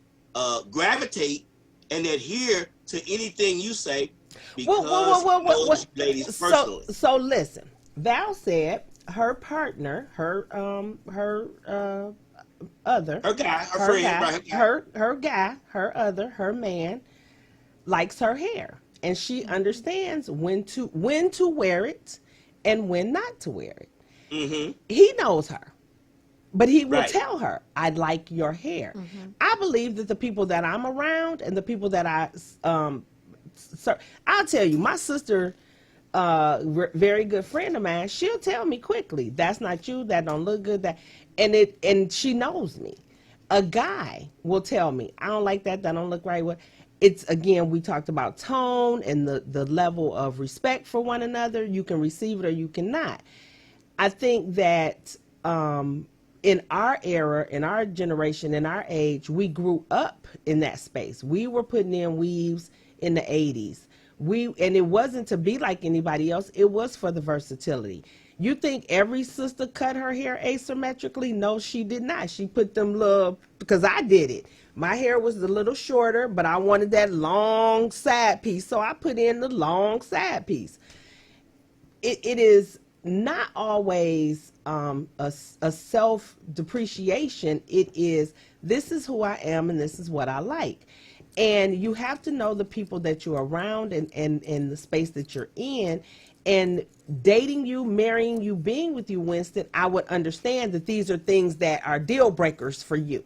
gravitate and adhere to anything you say because he knows you ladies personally. So listen, Val said her partner, her man likes her hair, and she understands when to wear it and when not to wear it. Mm-hmm. He knows her, but he will Right. tell her, I like your hair. Mm-hmm. I believe that the people that I'm around and the people that I'll tell you, my sister, very good friend of mine, she'll tell me quickly, that's not you, that don't look good, and she knows me. A guy will tell me, I don't like that don't look right. It's, again, we talked about tone and the level of respect for one another. You can receive it or you cannot. I think that in our era, in our generation, in our age, we grew up in that space. We were putting in weaves in the 80s. And it wasn't to be like anybody else. It was for the versatility. You think every sister cut her hair asymmetrically? No, she did not. She put them little, because I did it. My hair was a little shorter, but I wanted that long side piece, so I put in the long side piece. It is not always a self-depreciation. It is, this is who I am and this is what I like. And you have to know the people that you're around and the space that you're in. And dating you, marrying you, being with you, Winston, I would understand that these are things that are deal breakers for you.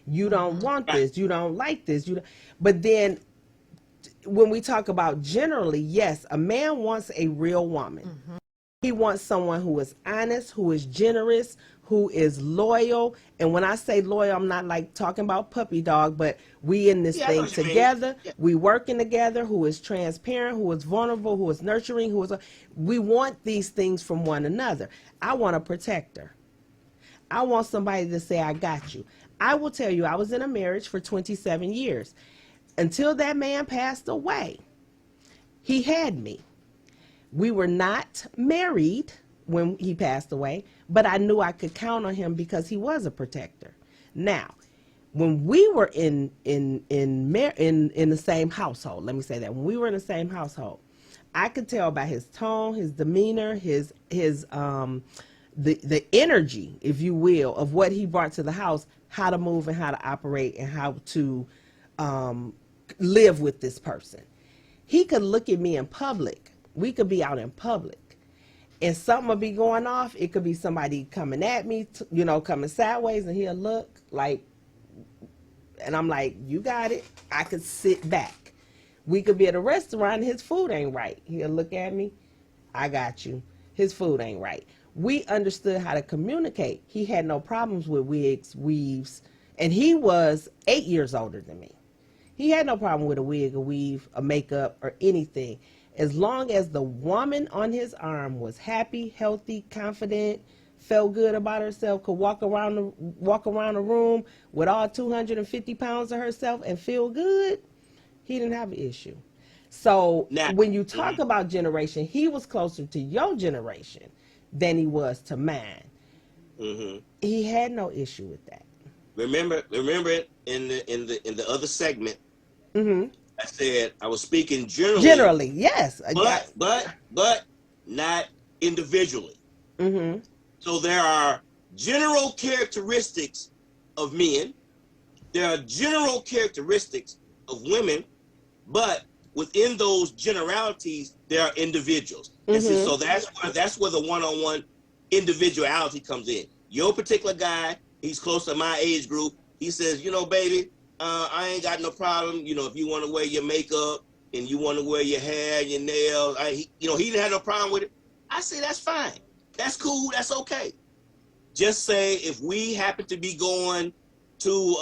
You don't want this. You don't like this. But then when we talk about generally, yes, a man wants a real woman. Mm-hmm. He wants someone who is honest, who is generous, who is loyal. And when I say loyal, I'm not like talking about puppy dog, but we in this thing together. Yeah. We working together, who is transparent, who is vulnerable, who is nurturing, we want these things from one another. I want a protector. I want somebody to say, I got you. I will tell you, I was in a marriage for 27 years. Until that man passed away, he had me. We were not married when he passed away, but I knew I could count on him because he was a protector. Now, when we were in the same household, let me say that, when we were in the same household, I could tell by his tone, his demeanor, his the energy, if you will, of what he brought to the house, how to move and how to operate and how to live with this person. He could look at me in public. We could be out in public and something would be going off. It could be somebody coming at me, coming sideways, and he'll look like, and I'm like, you got it. I could sit back. We could be at a restaurant and his food ain't right. He'll look at me. I got you. His food ain't right. We understood how to communicate. He had no problems with wigs, weaves, and he was 8 years older than me. He had no problem with a wig, a weave, a makeup, or anything. As long as the woman on his arm was happy, healthy, confident, felt good about herself, could walk around the room with all 250 pounds of herself and feel good, he didn't have an issue. So now, when you talk about generation, he was closer to your generation than he was to mine. Mm-hmm. He had no issue with that. Remember in the other segment, mm-hmm. I said I was speaking generally. Generally, yes. But not individually. Mm-hmm. So there are general characteristics of men. There are general characteristics of women, but within those generalities, there are individuals. Mm-hmm. And so that's where the one-on-one individuality comes in. Your particular guy, he's close to my age group. He says, baby, I ain't got no problem. If you want to wear your makeup and you want to wear your hair, your nails, he didn't have no problem with it. I say that's fine. That's cool. That's okay. Just say if we happen to be going to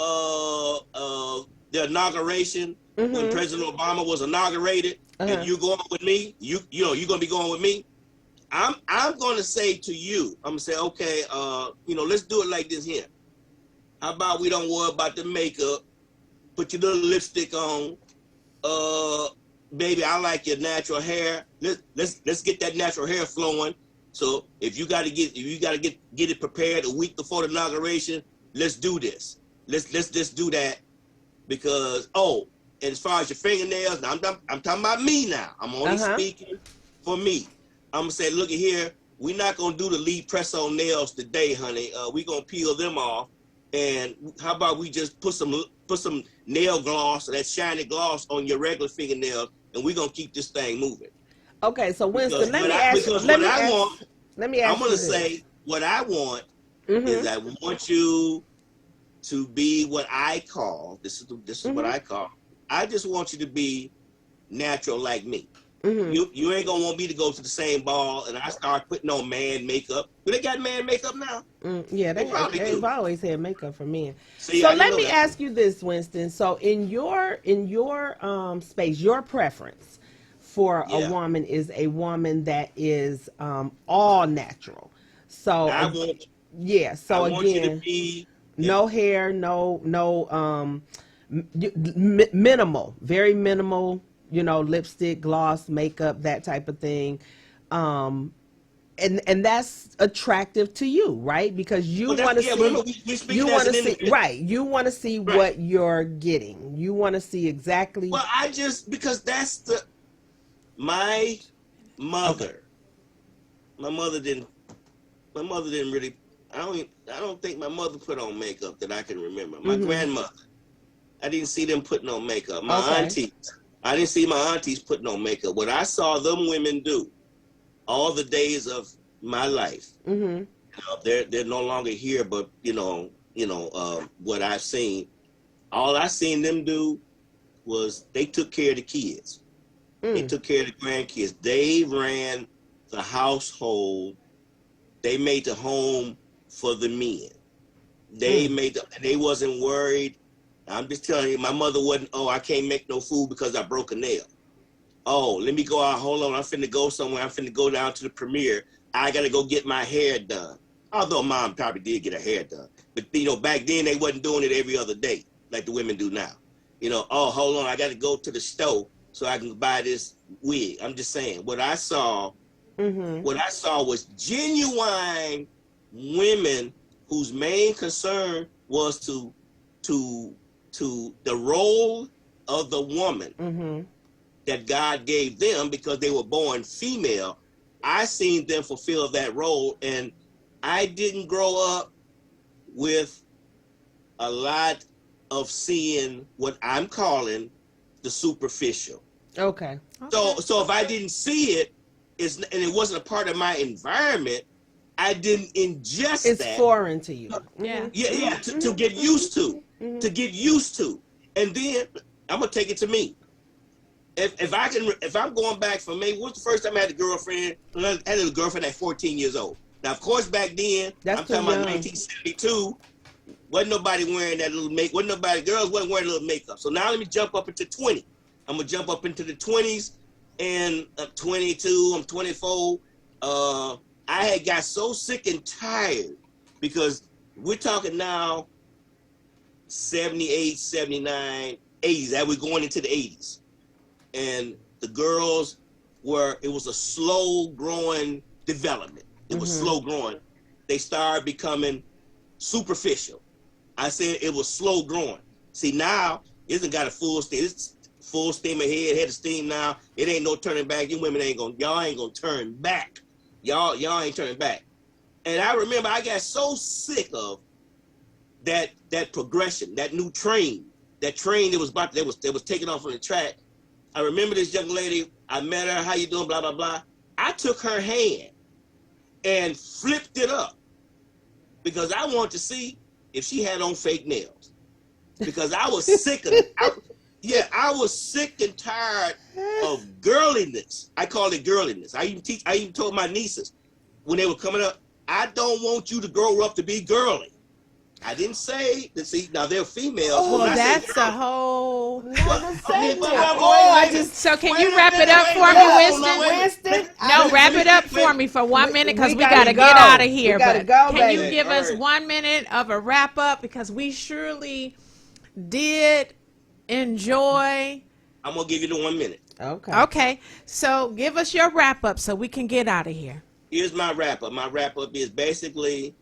the inauguration, mm-hmm. when President Obama was inaugurated, and you're going with me, you're gonna be going with me. I'm gonna say to you, I'm gonna say, okay, let's do it like this here. How about we don't worry about the makeup? Put your little lipstick on. Baby, I like your natural hair. Let's get that natural hair flowing. So if you gotta get it prepared a week before the inauguration, let's do this. Let's just do that because and as far as your fingernails, now I'm talking about me now. I'm only speaking for me. I'm gonna say, look at here, we're not gonna do the lead press on nails today, honey. We're gonna peel them off. And how about we just put some nail gloss, that shiny gloss on your regular fingernails, and we're gonna keep this thing moving. Okay, so Winston, let me ask you. I'm gonna say what I want is I want you to be what I call. This is what I call. I just want you to be natural like me. Mm-hmm. You ain't gonna want me to go to the same ball and I start putting on man makeup. Do they got man makeup now? Yeah, they've always had makeup for men. See, so let me ask you this, Winston. So in your space, your preference for a woman is a woman that is all natural. So I want you to be no hair, no minimal, very minimal. Lipstick, gloss, makeup, that type of thing. And that's attractive to you, right? Because you want to see, you want to see what you're getting. You want to see exactly. Well, because that's my mother. Okay. My mother didn't really, I don't think my mother put on makeup that I can remember. My grandmother, I didn't see them putting on makeup. My aunties. I didn't see my aunties putting on makeup. What I saw them women do all the days of my life, they're no longer here, but what I've seen, all I seen them do was they took care of the kids. They took care of the grandkids. They ran the household. They made the home for the men. They wasn't worried. I'm just telling you, my mother wasn't, I can't make no food because I broke a nail. Let me go out. Hold on. I'm finna go somewhere. I'm finna go down to the premiere. I got to go get my hair done. Although mom probably did get her hair done. But, back then they wasn't doing it every other day like the women do now. Oh, hold on, I got to go to the store so I can buy this wig. I'm just saying, what I saw was genuine women whose main concern was to the role of the woman that God gave them because they were born female. I seen them fulfill that role, and I didn't grow up with a lot of seeing what I'm calling the superficial. Okay. So if I didn't see it, and it wasn't a part of my environment, I didn't ingest that. It's foreign to you. Yeah. Yeah, to get used to, and then I'm gonna take it to me. If I'm going back for me, what's the first time I had a girlfriend? I had a girlfriend at 14 years old. Now, of course, back then, I'm talking about 1972. Wasn't nobody wearing that little makeup. Girls wasn't wearing little makeup. So now let me jump up into 20. I'm gonna jump up into the 20s, and I'm 22. I'm 24. I had got so sick and tired because we're talking now 78, 79, 80s. That we're going into the 80s. And the girls it was a slow growing development. It was slow growing. They started becoming superficial. I said it was slow growing. See, now it hasn't got a full steam. It's full steam ahead, head of steam now. It ain't no turning back. You women y'all ain't gonna turn back. Y'all ain't turning back. And I remember I got so sick of that progression, that new train, that was taking off on the track. I remember this young lady, I met her, how you doing, blah, blah, blah. I took her hand and flipped it up because I wanted to see if she had on fake nails. Because I was sick of it. I was sick and tired of girliness. I call it girliness. I even told my nieces when they were coming up, I don't want you to grow up to be girly. I didn't say that. See, now they're females. Well, that's a whole. So can you wrap it up for me, Winston? No, wrap it up for me for 1 minute because we gotta get out of here. But can you give us 1 minute of a wrap up because we surely did enjoy. I'm gonna give you the 1 minute. Okay. So give us your wrap up so we can get out of here. Here's my wrap up. My wrap up is basically,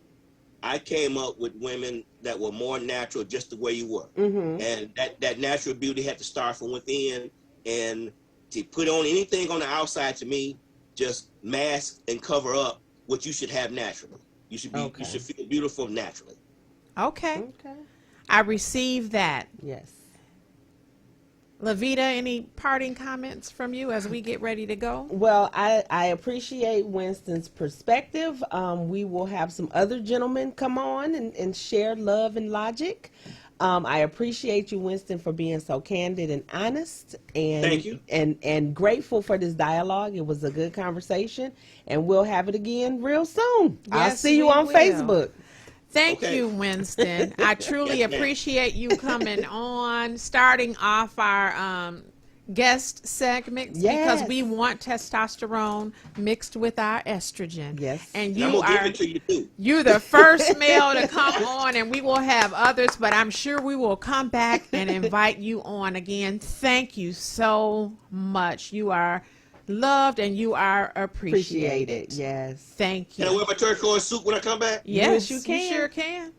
I came up with women that were more natural, just the way you were, and that natural beauty had to start from within. And to put on anything on the outside, to me, just mask and cover up what you should have naturally. You should be. You should feel beautiful naturally. Okay. I received that. Yes. Lavita, any parting comments from you as we get ready to go? Well, I appreciate Winston's perspective. We will have some other gentlemen come on and share love and logic. I appreciate you, Winston, for being so candid and honest. And thank you. And grateful for this dialogue. It was a good conversation, and we'll have it again real soon. I'll see you on Facebook. Thank you, Winston. I truly appreciate you coming on, starting off our guest segments because we want testosterone mixed with our estrogen. Yes. I'm And gonna give it to you too. You're the first male to come on, and we will have others, but I'm sure we will come back and invite you on again. Thank you so much. You are loved and you are appreciated. Yes. Thank you. Can I wear my turquoise suit when I come back? Yes, you can. You sure can.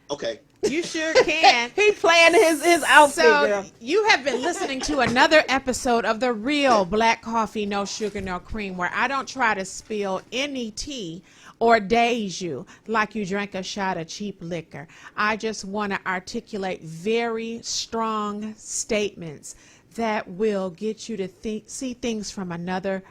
Okay. You sure can. He playing his outfit, girl. You have been listening to another episode of The Real Black Coffee, No Sugar, No Cream, where I don't try to spill any tea or daze you like you drank a shot of cheap liquor. I just want to articulate very strong statements that will get you to see things from another